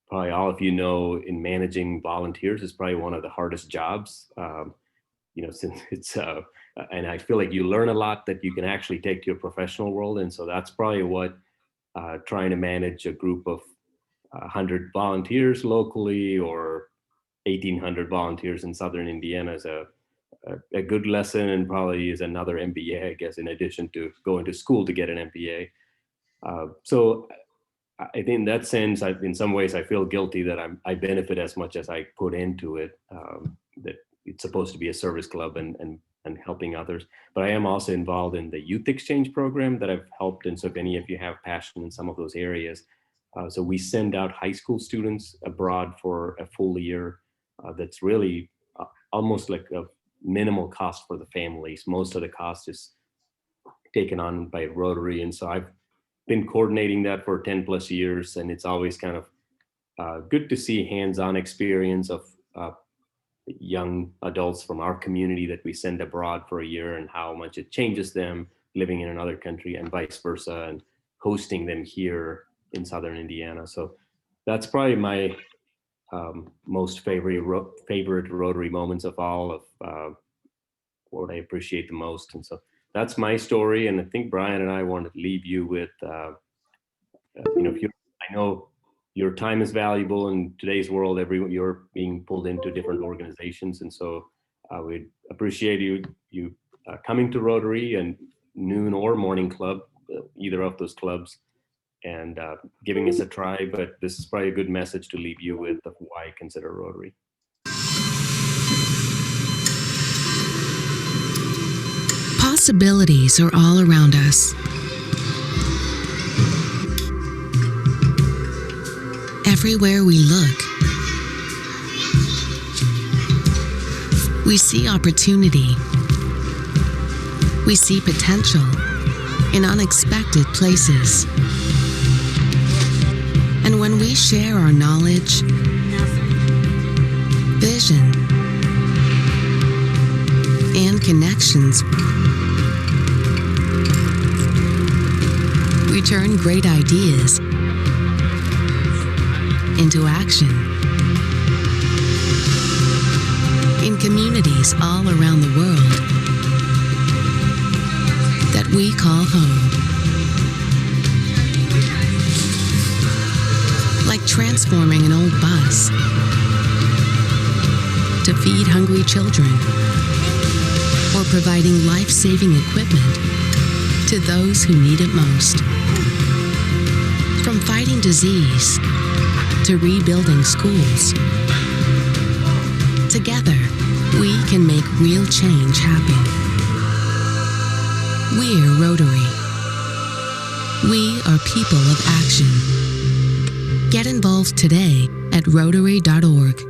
probably all of you know, in managing volunteers is probably one of the hardest jobs, since it's, and I feel like you learn a lot that you can actually take to your professional world. And so that's probably what trying to manage a group of 100 volunteers locally, or 1,800 volunteers in Southern Indiana, is a good lesson, and probably is another MBA, I guess, in addition to going to school to get an MBA. So I think in that sense, in some ways, I feel guilty that I benefit as much as I put into it. That it's supposed to be a service club and helping others. But I am also involved in the youth exchange program that I've helped. And so if any of you have passion in some of those areas, so we send out high school students abroad for a full year. That's really almost like a minimal cost for the families. Most of the cost is taken on by Rotary. And so I've been coordinating that for 10 plus years. And it's always kind of good to see hands-on experience of young adults from our community that we send abroad for a year, and how much it changes them living in another country and vice versa, and hosting them here in Southern Indiana. So that's probably my most favorite Rotary moments of all of what I appreciate the most. And so that's my story. And I think Brian and I want to leave you with, I know your time is valuable in today's world. You're being pulled into different organizations. And so we'd appreciate you coming to Rotary and noon or morning club, either of those clubs, and giving us a try. But this is probably a good message to leave you with of why I consider Rotary. Possibilities are all around us. Everywhere we look, we see opportunity. We see potential in unexpected places. And when we share our knowledge, vision, and connections, we turn great ideas into action. In communities all around the world that we call home. Like transforming an old bus to feed hungry children, or providing life-saving equipment to those who need it most. From fighting disease to rebuilding schools, together we can make real change happen. We're Rotary. We are people of action. Get involved today at Rotary.org.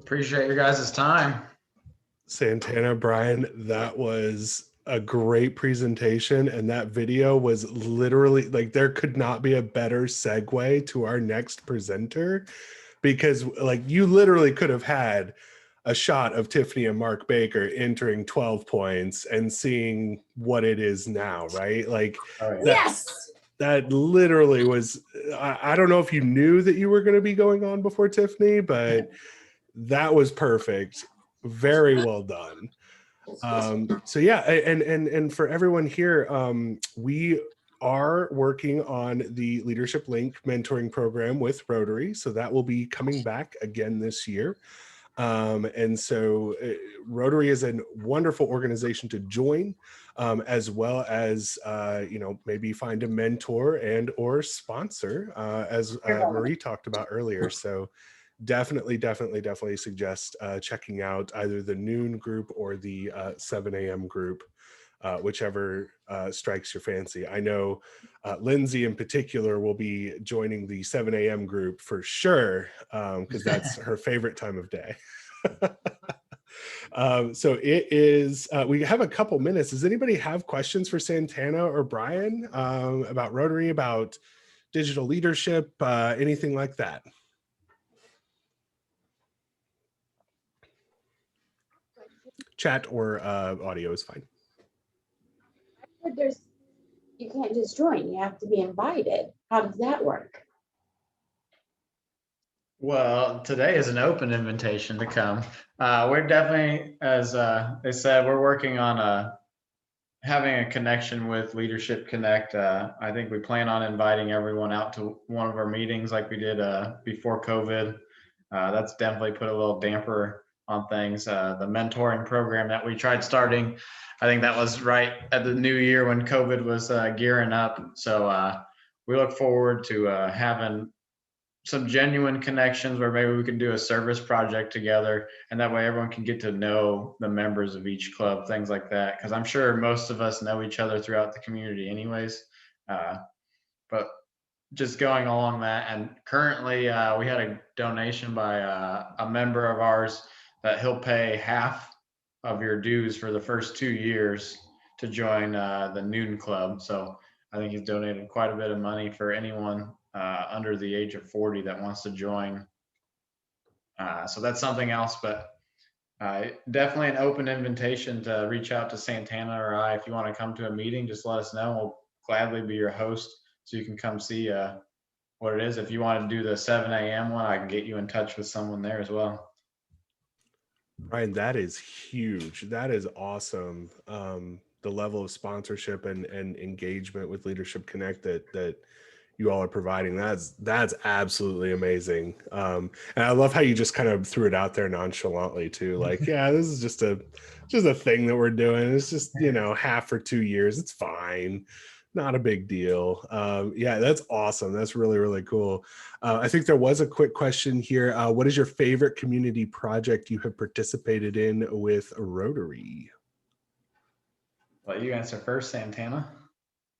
Appreciate your guys' time. Santhana, Brian, that was a great presentation, and that video was literally like, there could not be a better segue to our next presenter, because like you literally could have had a shot of Tiffany and Mark Baker entering 12 points and seeing what it is now, right? Like that literally was, I don't know if you knew that you were going to be going on before Tiffany, but that was perfect. Very well done. So yeah, and for everyone here, we are working on the Leadership Link mentoring program with Rotary. So that will be coming back again this year. And so Rotary is a wonderful organization to join, as well as, maybe find a mentor and or sponsor, as Marie talked about earlier. So definitely suggest checking out either the noon group or the 7 a.m. group, whichever strikes your fancy. I know Lindsay in particular will be joining the 7 a.m. group for sure, because that's her favorite time of day. So it is, we have a couple minutes. Does anybody have questions for Santhana or Brian about Rotary, about digital leadership, anything like that? Chat or audio is fine. You can't just join, you have to be invited. How does that work? Well, today is an open invitation to come. We're definitely, as they said, we're working on having a connection with Leadership Connect. I think we plan on inviting everyone out to one of our meetings like we did before COVID. That's definitely put a little damper on things. The mentoring program that we tried starting, I think that was right at the new year when COVID was gearing up. So we look forward to having some genuine connections where maybe we can do a service project together, and that way everyone can get to know the members of each club, things like that. Because I'm sure most of us know each other throughout the community anyways. But just going along that, and currently we had a donation by a member of ours that he'll pay half of your dues for the first 2 years to join the Noon Club. So I think he's donated quite a bit of money for anyone under the age of 40 that wants to join. So that's something else, but definitely an open invitation to reach out to Santhana or I. If you want to come to a meeting, just let us know. We'll gladly be your host so you can come see what it is. If you want to do the 7 a.m. one, I can get you in touch with someone there as well. Ryan, that is huge. That is awesome. The level of sponsorship and engagement with Leadership Connect that you all are providing, that's absolutely amazing. And I love how you just kind of threw it out there nonchalantly too. Like, yeah, this is just a thing that we're doing. It's just, half for 2 years. It's fine. Not a big deal. Yeah, that's awesome. That's really, really cool. I think there was a quick question here. What is your favorite community project you have participated in with Rotary? Let you answer first, Santhana.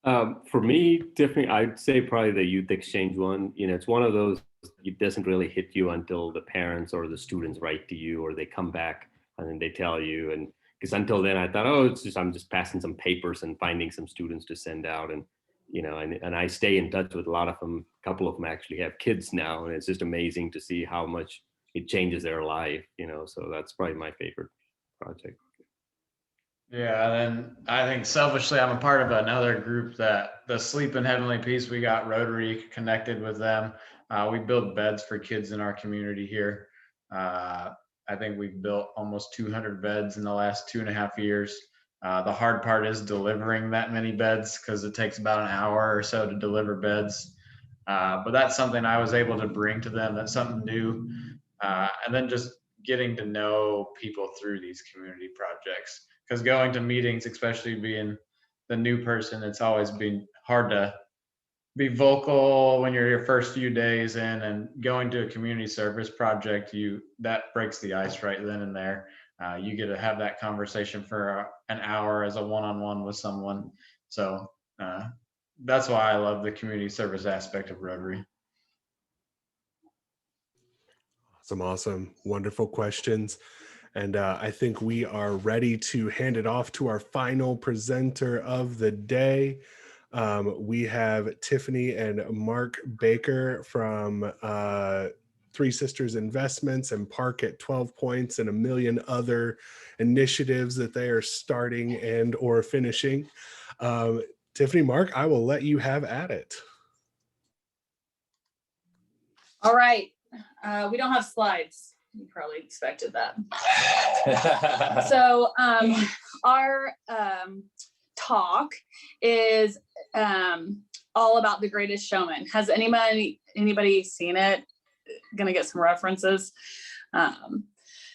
For me, Tiffany, I'd say probably the youth exchange one. It's one of those, it doesn't really hit you until the parents or the students write to you, or they come back and then they tell you. And because until then I thought, I'm just passing some papers and finding some students to send out. And, and I stay in touch with a lot of them. A couple of them actually have kids now, and it's just amazing to see how much it changes their life, so that's probably my favorite project. Yeah, and I think selfishly, I'm a part of another group that the Sleep in Heavenly Peace, we got Rotary connected with them. We build beds for kids in our community here. I think we've built almost 200 beds in the last 2.5 years. The hard part is delivering that many beds because it takes about an hour or so to deliver beds. But that's something I was able to bring to them. That's something new. And then just getting to know people through these community projects. Because going to meetings, especially being the new person, it's always been hard to be vocal when you're your first few days in, and going to a community service project, that breaks the ice right then and there. You get to have that conversation for an hour as a one-on-one with someone. So that's why I love the community service aspect of Rotary. Awesome. Wonderful questions. And I think we are ready to hand it off to our final presenter of the day. We have Tiffany and Mark Baker from Three Sisters Investments and PARQ at 12 Points and a million other initiatives that they are starting and or finishing. Tiffany, Mark, I will let you have at it. All right. We don't have slides. You probably expected that. So our talk is all about The Greatest Showman. Has anybody seen it? Gonna get some references.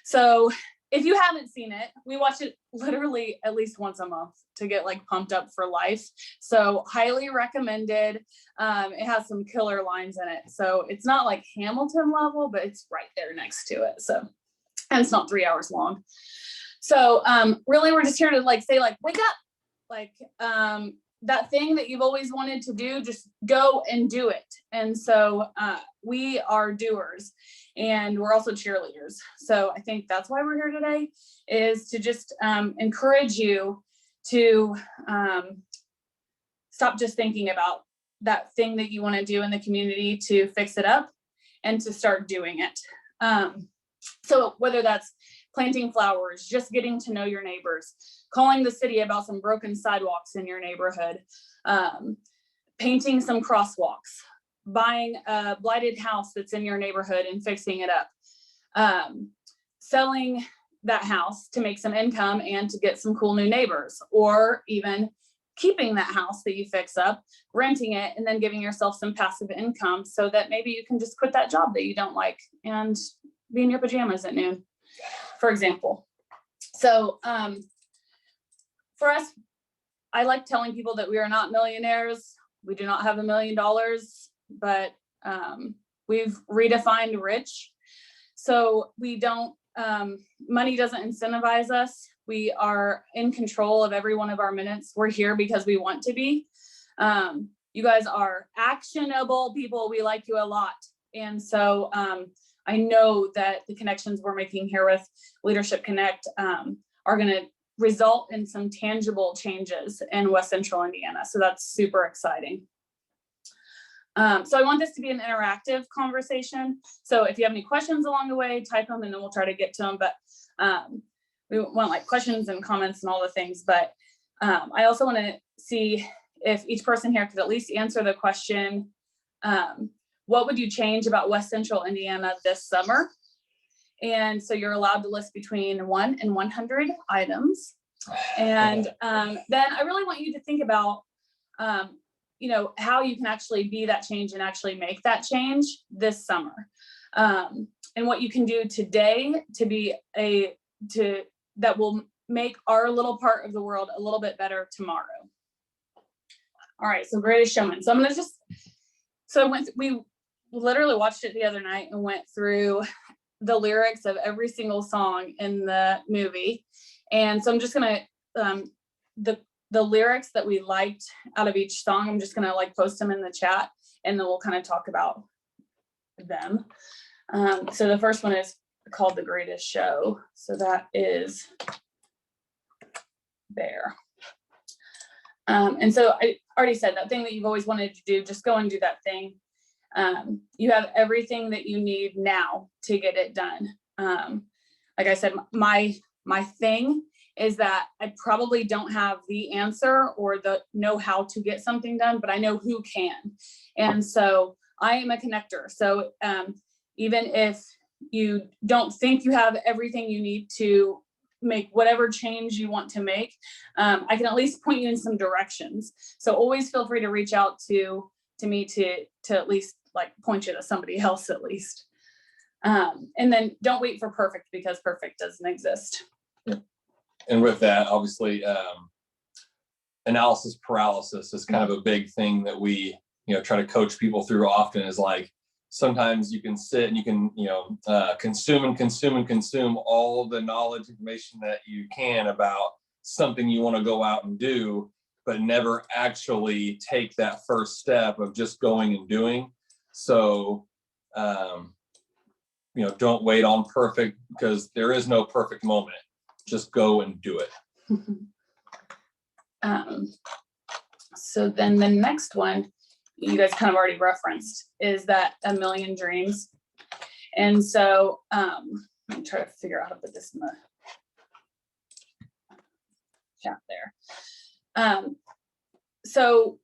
So if you haven't seen it, we watch it literally at least once a month to get like pumped up for life. So highly recommended. It has some killer lines in it. So it's not like Hamilton level, but it's right there next to it. So, and it's not 3 hours long. So really we're just here to like say like, wake up, like that thing that you've always wanted to do, just go and do it. And so we are doers, and we're also cheerleaders. So I think that's why we're here today, is to just encourage you to stop just thinking about that thing that you want to do in the community to fix it up, and to start doing it. So whether that's planting flowers, just getting to know your neighbors, calling the city about some broken sidewalks in your neighborhood, painting some crosswalks, buying a blighted house that's in your neighborhood and fixing it up, selling that house to make some income and to get some cool new neighbors, or even keeping that house that you fix up, renting it, and then giving yourself some passive income so that maybe you can just quit that job that you don't like and be in your pajamas at noon, for example. So for us, I like telling people that we are not millionaires. We do not have $1 million, but we've redefined rich. So we don't, money doesn't incentivize us. We are in control of every one of our minutes. We're here because we want to be. You guys are actionable people. We like you a lot. And so I know that the connections we're making here with Leadership Connect are going to result in some tangible changes in West Central Indiana. So that's super exciting. So I want this to be an interactive conversation. So if you have any questions along the way, type them and then we'll try to get to them. But we want like questions and comments and all the things. But I also want to see if each person here could at least answer the question, what would you change about West Central Indiana this summer? And so you're allowed to list between 1 and 100 items. And then I really want you to think about, you know, how you can actually be that change and actually make that change this summer. And what you can do today to be that will make our little part of the world a little bit better tomorrow. All right, so Greatest Showman. So I'm gonna just, we literally watched it the other night and went through the lyrics of every single song in the movie. And so I'm just gonna, the lyrics that we liked out of each song, I'm just gonna like post them in the chat and then we'll kind of talk about them. So the first one is called The Greatest Show. So that is there. And so I already said that thing that you've always wanted to do, just go and do that thing. You have everything that you need now to get it done. Like I said, my thing is that I probably don't have the answer or the know how to get something done, but I know who can. And so I am a connector. So even if you don't think you have everything you need to make whatever change you want to make, I can at least point you in some directions. So always feel free to reach out to me to at least like point you to somebody else at least. And then don't wait for perfect, because perfect doesn't exist. And with that, obviously, analysis paralysis is kind of a big thing that we, try to coach people through often. Is like, sometimes you can sit and you can, consume all the knowledge, information that you can about something you want to go out and do, but never actually take that first step of just going and doing. So, don't wait on perfect, because there is no perfect moment. Just go and do it. So then the next one, you guys kind of already referenced, is that 1 million dreams. And so let me try to figure out how to put this in the chat there. So,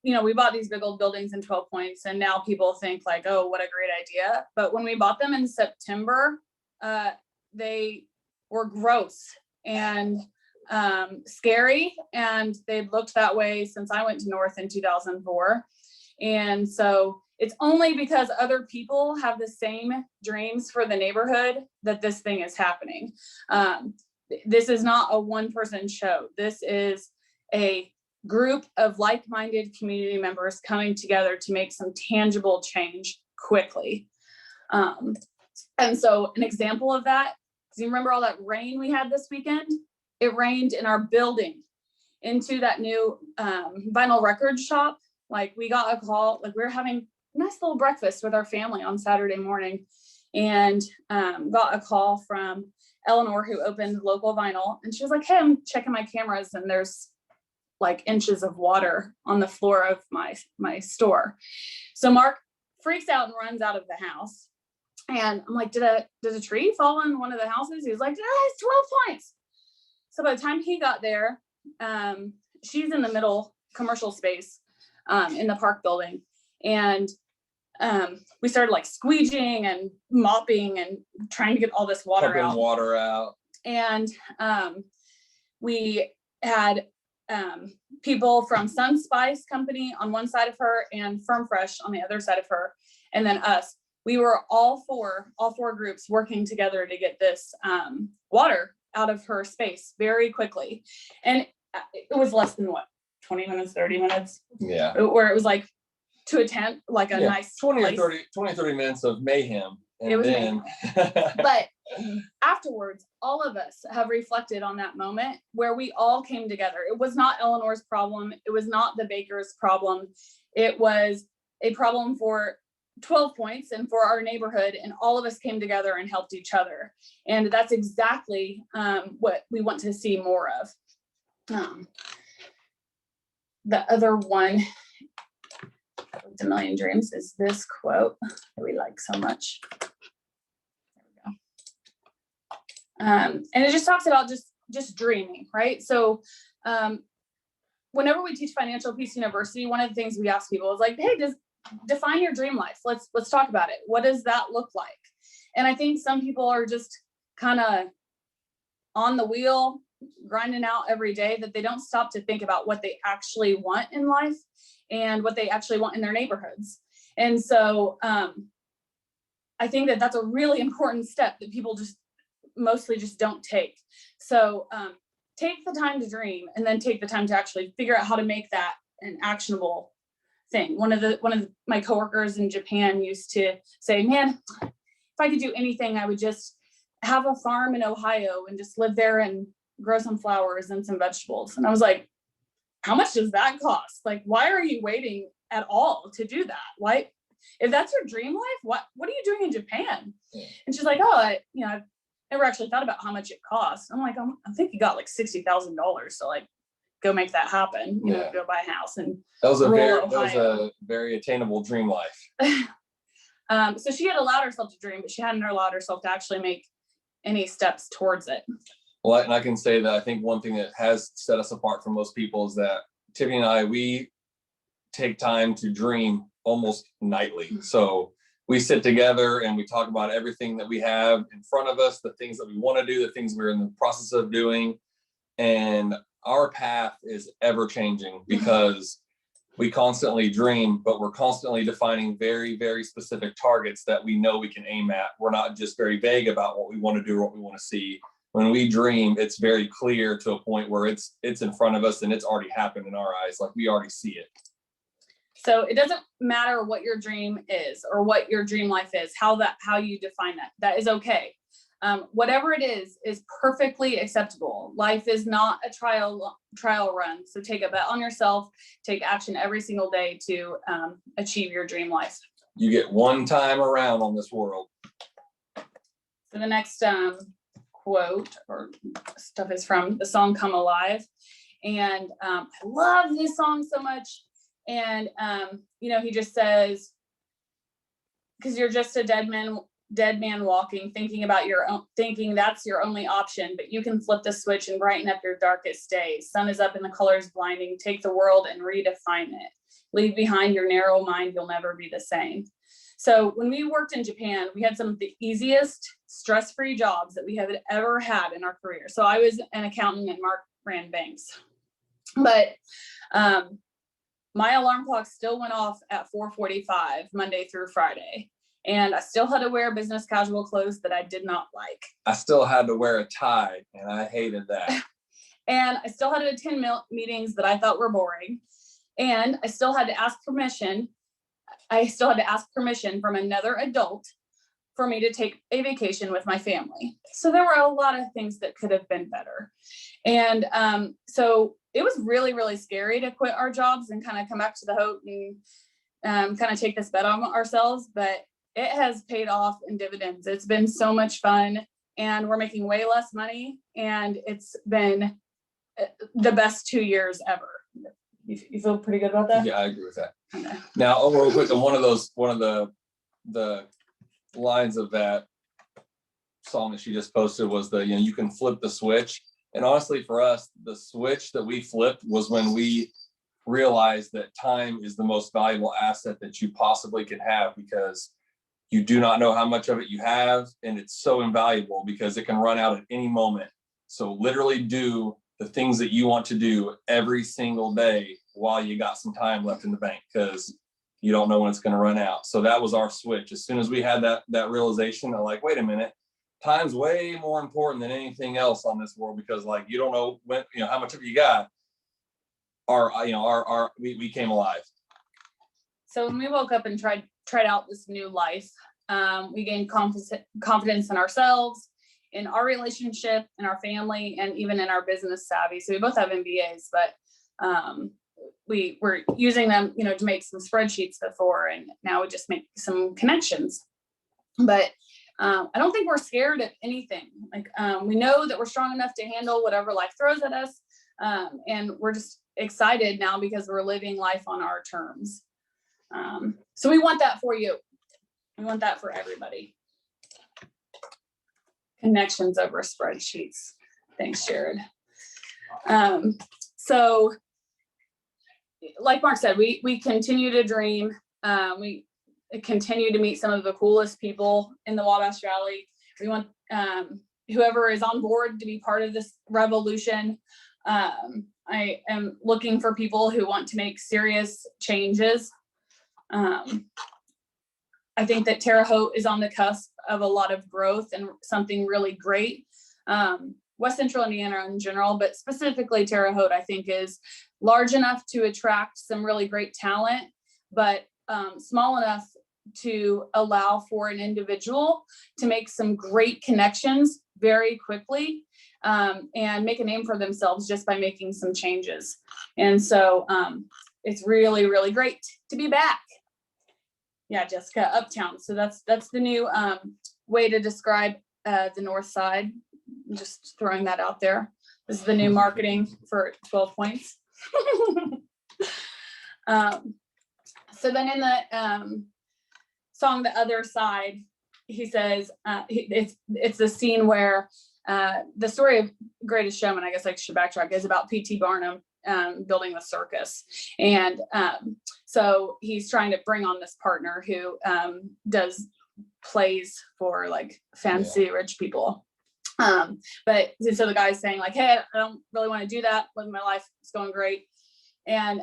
we bought these big old buildings in 12 Points, and now people think like, oh, what a great idea. But when we bought them in September, they were gross and scary, and they'd looked that way since I went to North in 2004. And so it's only because other people have the same dreams for the neighborhood that this thing is happening. This is not a one-person show. This is a group of like-minded community members coming together to make some tangible change quickly. And so an example of that, do you remember all that rain we had this weekend? It rained in our building into that new vinyl record shop. Like, we got a call, like we were having a nice little breakfast with our family on Saturday morning, and got a call from Eleanor, who opened Local Vinyl. And she was like, hey, I'm checking my cameras and there's like inches of water on the floor of my store. So Mark freaks out and runs out of the house. And I'm like, did a tree fall in one of the houses? He was like, it's 12 Points. So by the time he got there, she's in the middle commercial space in the PARQ building. And we started like squeegeeing and mopping and trying to get all this water Pumping out. water out. And we had people from Sun Spice Company on one side of her and Firm Fresh on the other side of her, and then us. We were all four groups working together to get this water out of her space very quickly. And it was less than what, 20 minutes, 30 minutes? Yeah. Where it was like to attempt like a nice 20 place. or 30 minutes of mayhem. And it was then but afterwards, all of us have reflected on that moment where we all came together. It was not Eleanor's problem. It was not the Baker's problem. It was a problem for 12 points and for our neighborhood, and all of us came together and helped each other. And that's exactly what we want to see more of. The other one, "It's a million dreams," is this quote that we like so much. There we go. And it just talks about just dreaming, right? So whenever we teach Financial Peace University, one of the things we ask people is like, hey, define your dream life. Let's talk about it. What does that look like? And I think some people are just kind of on the wheel, grinding out every day, that they don't stop to think about what they actually want in life and what they actually want in their neighborhoods. And so I think that that's a really important step that people mostly don't take. So take the time to dream, and then take the time to actually figure out how to make that an actionable thing. One of my coworkers in Japan used to say, man, if I could do anything, I would just have a farm in Ohio and just live there and grow some flowers and some vegetables. And I was like, how much does that cost? Like, why are you waiting at all to do that? Why, if that's your dream life, what are you doing in Japan? And she's like, oh, I've never actually thought about how much it costs. I'm like, I think you got like $60,000 to like go make that happen, go buy a house. And that was a very attainable dream life. So she had allowed herself to dream, but she hadn't allowed herself to actually make any steps towards it. Well, and I can say that I think one thing that has set us apart from most people is that Tiffany and I, we take time to dream almost nightly. So we sit together and we talk about everything that we have in front of us, the things that we want to do, the things we're in the process of doing. And our path is ever changing because we constantly dream, but we're constantly defining very, very specific targets that we know we can aim at. We're not just very vague about what we want to do or what we want to see. When we dream, it's very clear to a point where it's in front of us and it's already happened in our eyes. Like we already see it. So it doesn't matter what your dream is or what your dream life is, how you define that is okay. Whatever it is perfectly acceptable. Life is not a trial run. So take a bet on yourself, take action every single day to achieve your dream life. You get one time around on this world. So the next quote or stuff is from the song Come Alive. And I love this song so much. And, he just says, because you're just a dead man walking, thinking that's your only option, but you can flip the switch and brighten up your darkest days. Sun is up and the colors blinding. Take the world and redefine it. Leave behind your narrow mind. You'll never be the same. So when we worked in Japan, we had some of the easiest stress-free jobs that we have ever had in our career. So I was an accountant and Mark ran banks, but my alarm clock still went off at 4:45 Monday through Friday. And I still had to wear business casual clothes that I did not like. I still had to wear a tie and I hated that. And I still had to attend meetings that I thought were boring. And I still had to ask permission. I still had to ask permission from another adult for me to take a vacation with my family. So there were a lot of things that could have been better. And so it was really, really scary to quit our jobs and kind of come back to the Haute and kind of take this bet on ourselves. But it has paid off in dividends. It's been so much fun and we're making way less money. And it's been the best 2 years ever. You feel pretty good about that? Yeah, I agree with that. Okay. Now, real quick, one of the lines of that song that she just posted was you can flip the switch. And honestly, for us, the switch that we flipped was when we realize that time is the most valuable asset that you possibly can have, because you do not know how much of it you have, and it's so invaluable because it can run out at any moment. So literally do the things that you want to do every single day while you got some time left in the bank, because you don't know when it's going to run out. So that was our switch. As soon as we had that realization, I'm like, wait a minute, time's way more important than anything else on this world, because like, you don't know when, how much of it you got. We came alive. So when we woke up and tried out this new life, we gained confidence in ourselves, in our relationship, in our family, and even in our business savvy. So we both have MBAs, but we were using them, to make some spreadsheets before, and now we just make some connections. But I don't think we're scared of anything. Like, we know that we're strong enough to handle whatever life throws at us. And we're just excited now because we're living life on our terms. So we want that for you. We want that for everybody. Connections over spreadsheets. Thanks, Jared. So like Mark said, we continue to dream. We continue to meet some of the coolest people in the Wabash Valley. We want whoever is on board to be part of this revolution. I am looking for people who want to make serious changes. I think that Terre Haute is on the cusp of a lot of growth and something really great. West Central Indiana in general, but specifically Terre Haute, I think, is large enough to attract some really great talent, but small enough to allow for an individual to make some great connections very quickly, and make a name for themselves just by making some changes. And so it's really, really great to be back. Yeah, Jessica, Uptown. So that's the new way to describe the North Side. I'm just throwing that out there. This is the new marketing for 12 points. So then in the song The Other Side, he says, it's the scene where the story of Greatest Showman, I guess I should backtrack, is about P.T. Barnum building the circus. And so he's trying to bring on this partner who does plays for like fancy rich people. But so the guy's saying like, hey, I don't really want to do that. Living my life, it's going great. And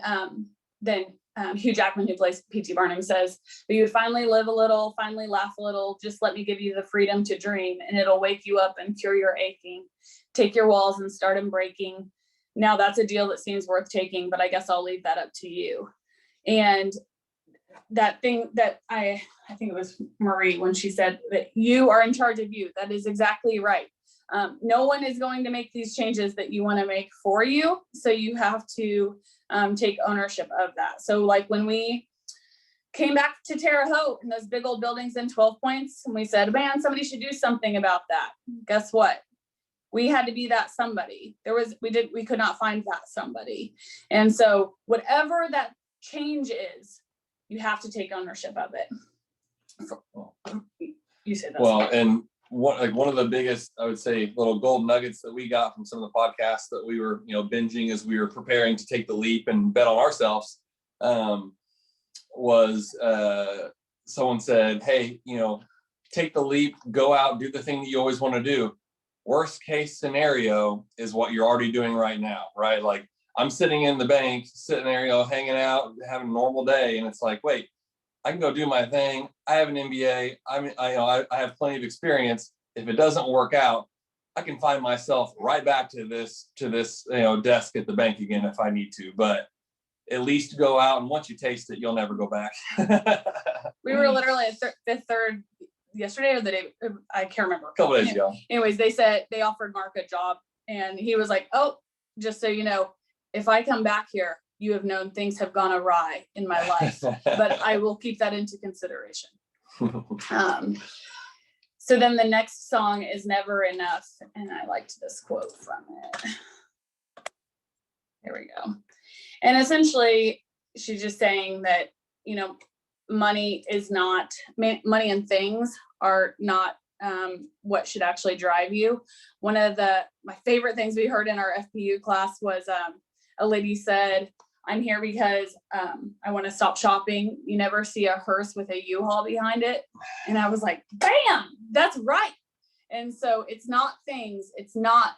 then Hugh Jackman, who plays P.T. Barnum, says, but you would finally live a little, finally laugh a little, just let me give you the freedom to dream, and it'll wake you up and cure your aching. Take your walls and start them breaking. Now that's a deal that seems worth taking, but I guess I'll leave that up to you. And that thing that I think it was Marie when she said that you are in charge of you. That is exactly right. No one is going to make these changes that you want to make for you. So you have to take ownership of that. So like when we came back to Terre Haute and those big old buildings in 12 points, and we said, man, somebody should do something about that. Guess what? We had to be that somebody. We could not find that somebody. And so whatever that change is, you have to take ownership of it. You say that. Well, and one of the biggest, I would say, little gold nuggets that we got from some of the podcasts that we were, binging as we were preparing to take the leap and bet on ourselves, was someone said, hey, take the leap, go out, do the thing that you always want to do. Worst case scenario is what you're already doing right now, right? Like I'm sitting in the bank, sitting there, hanging out, having a normal day. And it's like, wait, I can go do my thing. I have an MBA. I have plenty of experience. If it doesn't work out, I can find myself right back to this desk at the bank again if I need to. But at least go out, and once you taste it, you'll never go back. We were literally at Fifth Third yesterday or the day, I can't remember. A couple days ago. Anyways, they said they offered Mark a job, and he was like, oh, just so you know, if I come back here, you have known things have gone awry in my life, but I will keep that into consideration. So then the next song is Never Enough. And I liked this quote from it. Here we go. And essentially she's just saying that, money and things are not what should actually drive you. One of my favorite things we heard in our FPU class was a lady said, I'm here because I want to stop shopping. You never see a hearse with a U-Haul behind it. And I was like, bam, that's right. And so it's not things, it's not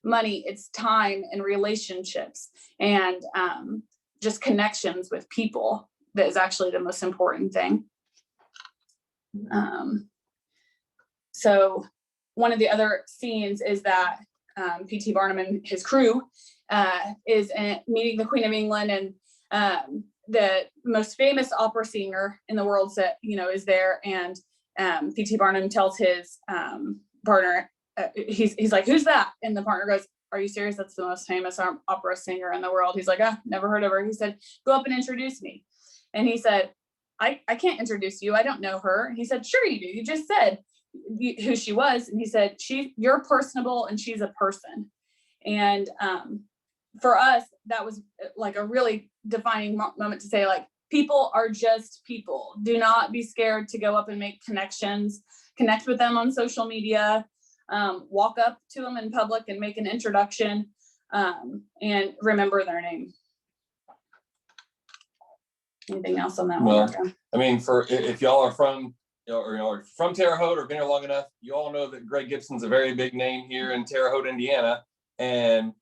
money, it's time and relationships and just connections with people that is actually the most important thing. So one of the other scenes is that P.T. Barnum and his crew is meeting the Queen of England, and the most famous opera singer in the world is there. And P.T. Barnum tells his partner, he's like, who's that? And the partner goes, are you serious? That's the most famous opera singer in the world. He's like, never heard of her. He said, go up and introduce me. And he said, I can't introduce you. I don't know her. He said, sure you do. You just said who she was. And he said, you're personable and she's a person. And for us, that was like a really defining moment to say, like, people are just people. Do not be scared to go up and make connections, connect with them on social media, walk up to them in public and make an introduction, and remember their name. Anything else on that Well, one? I mean, if y'all are from, or from Terre Haute or been here long enough, you all know that Greg Gibson's a very big name here in Terre Haute, Indiana, and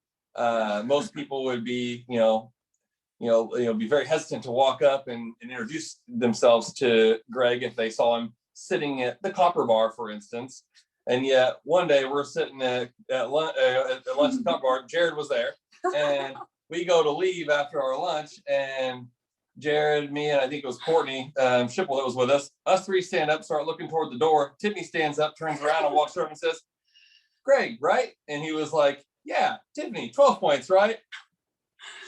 most people would be, be very hesitant to walk up and introduce themselves to Greg if they saw him sitting at the Copper Bar, for instance. And yet one day we're sitting at lunch at the Copper Bar. Jared was there, and we go to leave after our lunch, and Jared, me, and I think it was Courtney Schipple that was with us. Us three stand up, start looking toward the door. Tiffany stands up, turns around, and walks over and says, Greg, right? And he was like, yeah, Tiffany, 12 points, right?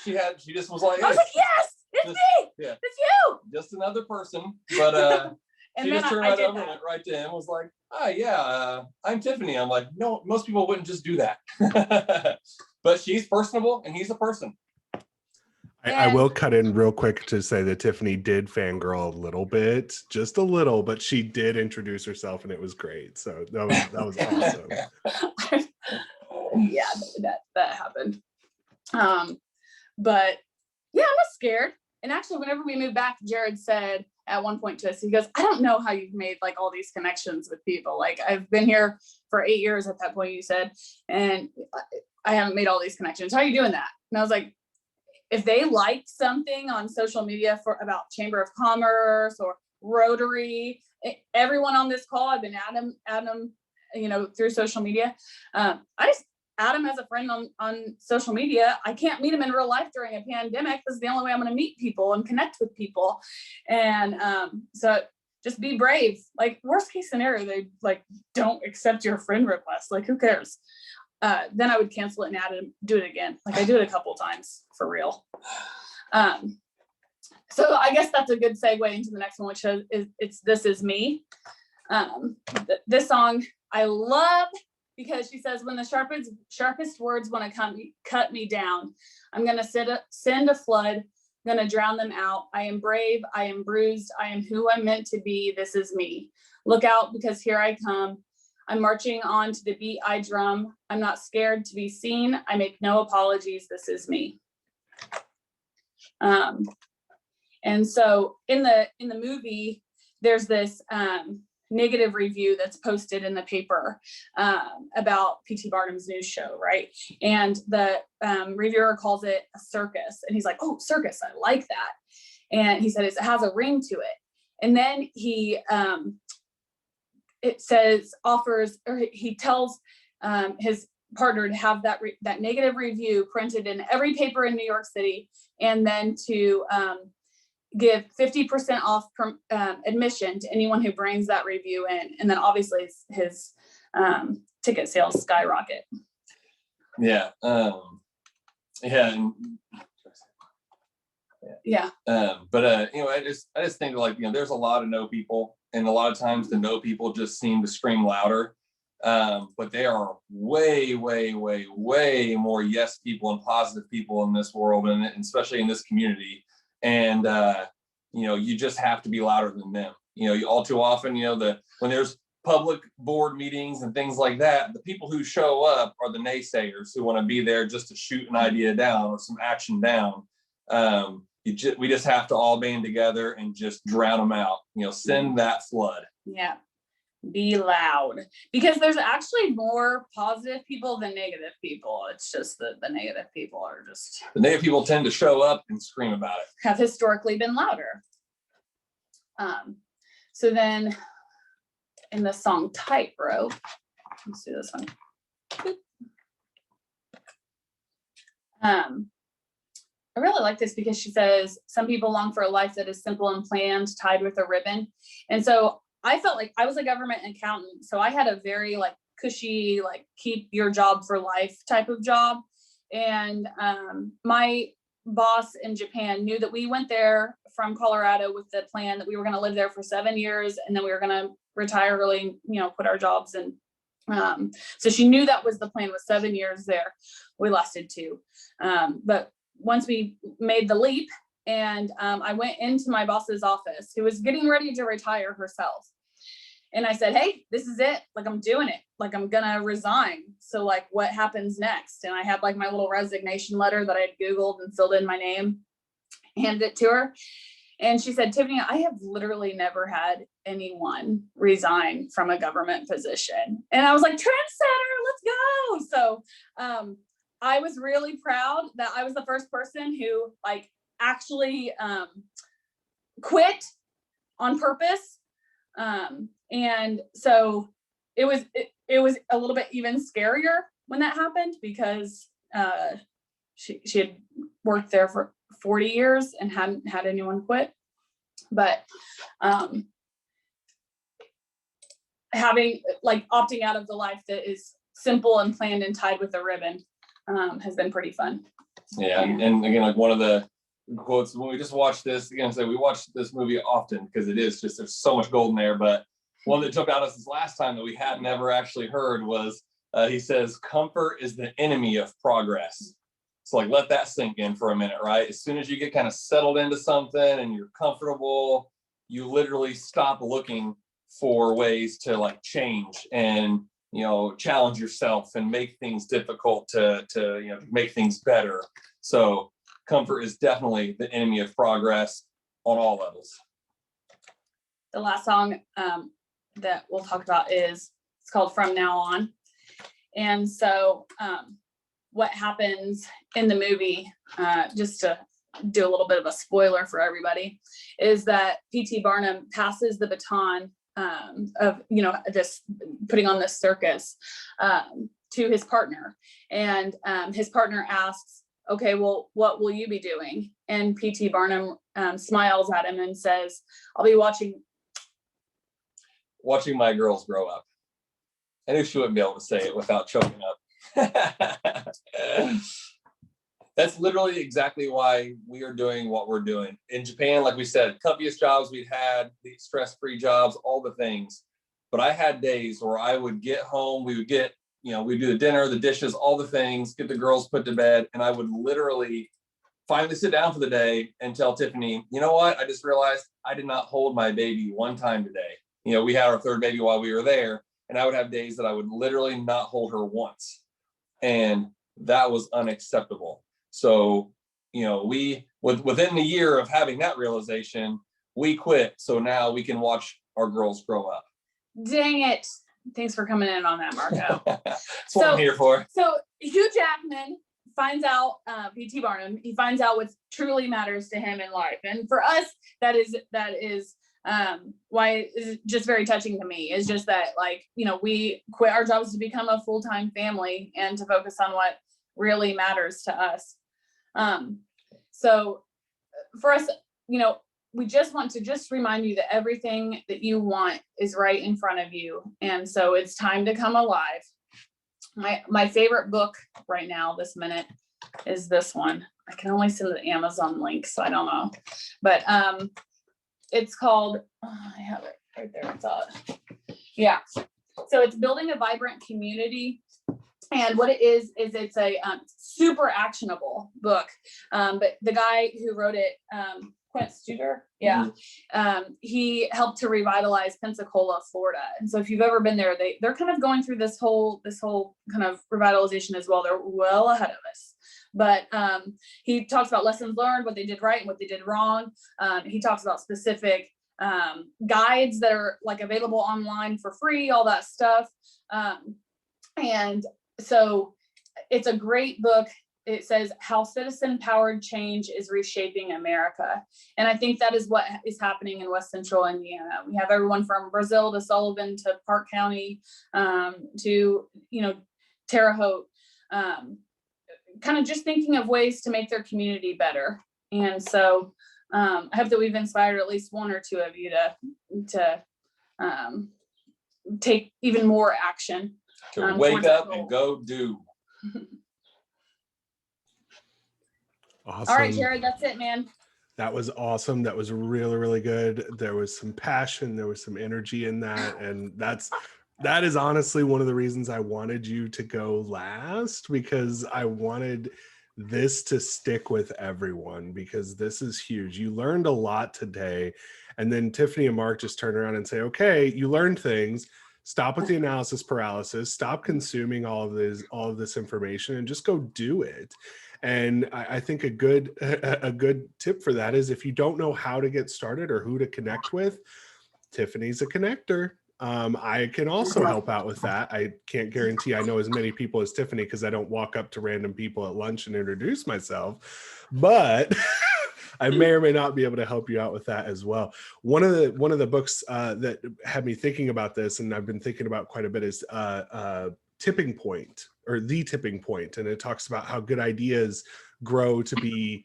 She just was like, hey, I was like, yes, it's me. Yeah, it's you. Just another person. But and she then just turned I right did over that. and went right to him and was like, yeah, I'm Tiffany. I'm like, no, most people wouldn't just do that. But she's personable and he's a person. I will cut in real quick to say that Tiffany did fangirl a little bit, just a little, but she did introduce herself and it was great. So that was awesome. Yeah, that happened. But yeah, I'm not scared. And actually, whenever we moved back, Jared said at one point to us, he goes, I don't know how you've made like all these connections with people. Like, I've been here for 8 years at that point, you said, and I haven't made all these connections. How are you doing that? And I was like, if they like something on social media about Chamber of Commerce or Rotary, everyone on this call, I've been adding them, through social media. I just add him as a friend on social media. I can't meet him in real life during a pandemic. This is the only way I'm going to meet people and connect with people. And so just be brave. Like, worst case scenario, they like don't accept your friend request. Like, who cares? Then I would cancel it and do it again. Like, I do it a couple times for real. So I guess that's a good segue into the next one, which is This Is Me. This song I love because she says, when the sharpest words want to cut me down, I'm going to send a flood, I'm going to drown them out. I am brave, I am bruised, I am who I'm meant to be. This is me. Look out, because here I come. I'm marching on to the beat I drum. I'm not scared to be seen. I make no apologies. This is me. And so in the movie, there's this negative review that's posted in the paper about P.T. Barnum's news show, right? And the reviewer calls it a circus. And he's like, oh, circus, I like that. And he said it has a ring to it. And then he he tells his partner to have that negative review printed in every paper in New York City, and then to give 50% off admission to anyone who brings that review in. And then obviously his ticket sales skyrocket. Yeah. Yeah. But I just think, like, there's a lot of no people, and a lot of times the no people just seem to scream louder. But there are way, way, way, way more yes people and positive people in this world, and especially in this community. And you just have to be louder than them. All too often, when there's public board meetings and things like that, the people who show up are the naysayers who want to be there just to shoot an idea down or some action down. We just have to all band together and just drown them out. Send that flood. Yeah. Be loud, because there's actually more positive people than negative people. It's just that the negative people are just, the negative people tend to show up and scream about it. have historically been louder. So then in the song Tightrope, let's do this one. I really like this because she says, some people long for a life that is simple and planned, tied with a ribbon. And so I felt like I was a government accountant. So I had a very like cushy, like keep your job for life type of job. And my boss in Japan knew that we went there from Colorado with the plan that we were going to live there for 7 years. And then we were going to retire early, quit our jobs. And so she knew that was the plan, was 7 years there. We lasted 2. But once we made the leap, and I went into my boss's office, who was getting ready to retire herself. And I said, hey, this is it. Like, I'm doing it. Like, I'm going to resign. So like, what happens next? And I had like my little resignation letter that I had Googled and filled in my name, handed it to her. And she said, Tiffany, I have literally never had anyone resign from a government position. And I was like, trendsetter, let's go. So I was really proud that I was the first person who like actually quit on purpose. And so it was a little bit even scarier when that happened, because she had worked there for 40 years and hadn't had anyone quit. But having like opting out of the life that is simple and planned and tied with a ribbon has been pretty fun. Yeah, and again, like one of the quotes when we just watched this, again, so we watched this movie often because it is just, there's so much gold in there, but one that jumped out at us this last time that we had never actually heard was he says, comfort is the enemy of progress. So like, let that sink in for a minute, right? As soon as you get kind of settled into something and you're comfortable, you literally stop looking for ways to like change and challenge yourself and make things difficult to make things better. So comfort is definitely the enemy of progress on all levels. The last song that we'll talk about it's called From Now On. And so what happens in the movie, just to do a little bit of a spoiler for everybody, is that P.T. Barnum passes the baton of this putting on this circus to his partner, and his partner asks, okay, well, what will you be doing? And P.T. Barnum smiles at him and says, I'll be watching my girls grow up. I knew she wouldn't be able to say it without choking up. That's literally exactly why we are doing what we're doing. In Japan, like we said, comfiest jobs we'd had, the stress-free jobs, all the things. But I had days where I would get home, we would get, we'd do the dinner, the dishes, all the things, get the girls put to bed, and I would literally finally sit down for the day and tell Tiffany, you know what? I just realized I did not hold my baby one time today. We had our 3rd baby while we were there, and I would have days that I would literally not hold her once. And that was unacceptable. So, we, within the year of having that realization, we quit. So now we can watch our girls grow up. Dang it. Thanks for coming in on that, Marco. That's what I'm here for. So Hugh Jackman finds out, P.T. Barnum, he finds out what truly matters to him in life. And for us, that is why it's just very touching to me, is just that, like, we quit our jobs to become a full-time family and to focus on what really matters to us. So for us, we just want to just remind you that everything that you want is right in front of you. And so it's time to come alive. My favorite book right now, this minute, is this one. I can only send the Amazon link, so I don't know. But it's called, I have it right there. It's yeah. So it's Building a Vibrant Community. And what it is it's a super actionable book. But the guy who wrote it, Quint Studer, he helped to revitalize Pensacola, Florida. And so if you've ever been there, they're kind of going through this whole kind of revitalization as well. They're well ahead of us. but he talks about lessons learned, what they did right and what they did wrong. He talks about specific guides that are like available online for free, all that stuff. And so it's a great book. It says how citizen-powered change is reshaping America. And I think that is what is happening in West Central Indiana. We have everyone from Brazil to Sullivan to Park County to, Terre, Haute, kind of just thinking of ways to make their community better. And so I hope that we've inspired at least one or two of you to take even more action. To wake up and go do. Awesome. All right, Jared, that's it, man. That was awesome. That was really, really good. There was some passion, there was some energy in that. And that is honestly one of the reasons I wanted you to go last, because I wanted this to stick with everyone, because this is huge. You learned a lot today. And then Tiffany and Mark just turn around and say, okay, you learned things. Stop with the analysis paralysis, stop consuming all of this information, and just go do it. And I think a good tip for that is, if you don't know how to get started or who to connect with, Tiffany's a connector. I can also help out with that. I can't guarantee I know as many people as Tiffany, because I don't walk up to random people at lunch and introduce myself, but I may or may not be able to help you out with that as well. One of the books that had me thinking about this, and I've been thinking about quite a bit, is Tipping Point, or The Tipping Point. And it talks about how good ideas grow to be,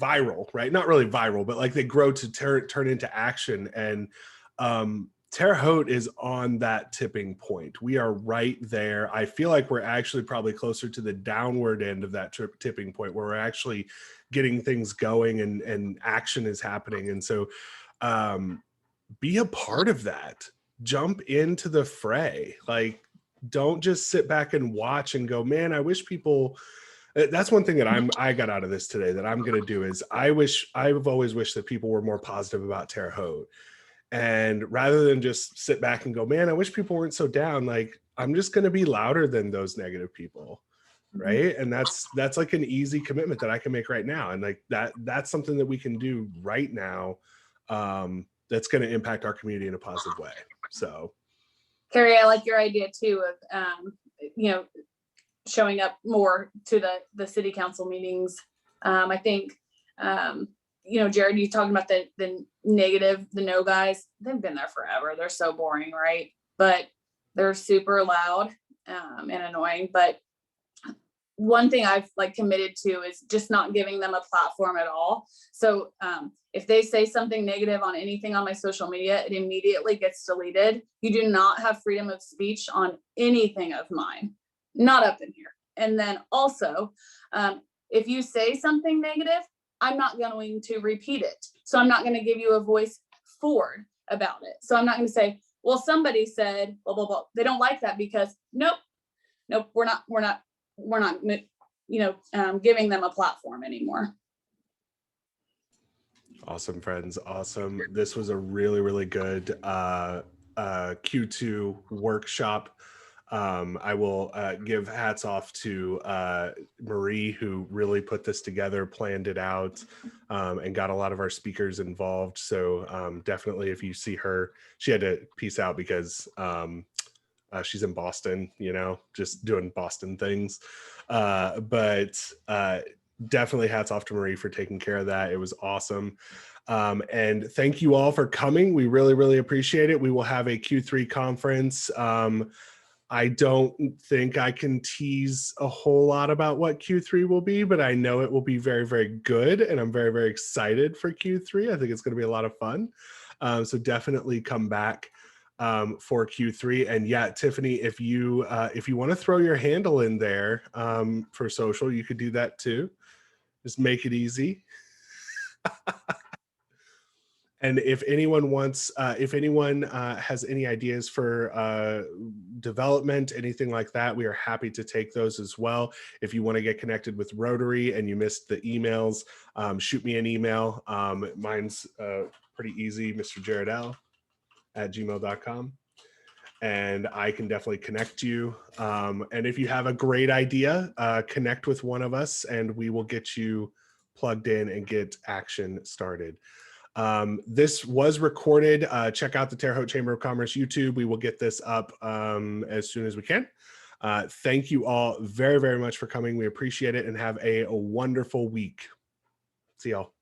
viral, right? Not really viral, but like they grow to turn into action. And Terre Haute is on that tipping point. We are right there. I feel like we're actually probably closer to the downward end of that tipping point, where we're actually getting things going and action is happening. And so be a part of that. Jump into the fray. Like, don't just sit back and watch and go, man, I wish people... That's one thing that I got out of this today that I'm going to do is I've always wished that people were more positive about Terre Haute. And rather than just sit back and go, man, I wish people weren't so down, like, I'm just going to be louder than those negative people. Right. And that's like an easy commitment that I can make right now. And like that's something that we can do right now. That's going to impact our community in a positive way. So, Carrie, I like your idea too of, showing up more to the city council meetings. I think, Jared, you talking about the negative, the no guys, they've been there forever. They're so boring, right? But they're super loud and annoying. But one thing I've committed to is just not giving them a platform at all. So if they say something negative on anything on my social media, it immediately gets deleted. You do not have freedom of speech on anything of mine, not up in here. And then also, if you say something negative, I'm not going to repeat it. So I'm not going to give you a voice forward about it. So I'm not going to say, well, somebody said blah, blah, blah. They don't like that because nope, we're not giving them a platform anymore. awesome, friends. Awesome. This was a really, really good Q2 workshop. I will give hats off to Marie, who really put this together, planned it out, and got a lot of our speakers involved. So definitely, if you see her, she had to peace out because she's in Boston, just doing Boston things. But definitely hats off to Marie for taking care of that. It was awesome. And thank you all for coming. We really, really appreciate it. We will have a Q3 conference. I don't think I can tease a whole lot about what Q3 will be, but I know it will be very, very good. And I'm very, very excited for Q3. I think it's going to be a lot of fun. So definitely come back for Q3. And yeah, Tiffany, if you want to throw your handle in there for social, you could do that too. Just make it easy. And if anyone wants, has any ideas for development, anything like that, we are happy to take those as well. If you want to get connected with Rotary and you missed the emails, shoot me an email. Mine's pretty easy, Mr. Jared L. @gmail.com. and I can definitely connect you. And if you have a great idea, connect with one of us and we will get you plugged in and get action started. This was recorded. Check out the Terre Haute Chamber of Commerce YouTube. We will get this up as soon as we can. Thank you all very, very much for coming. We appreciate it and have a wonderful week. See y'all.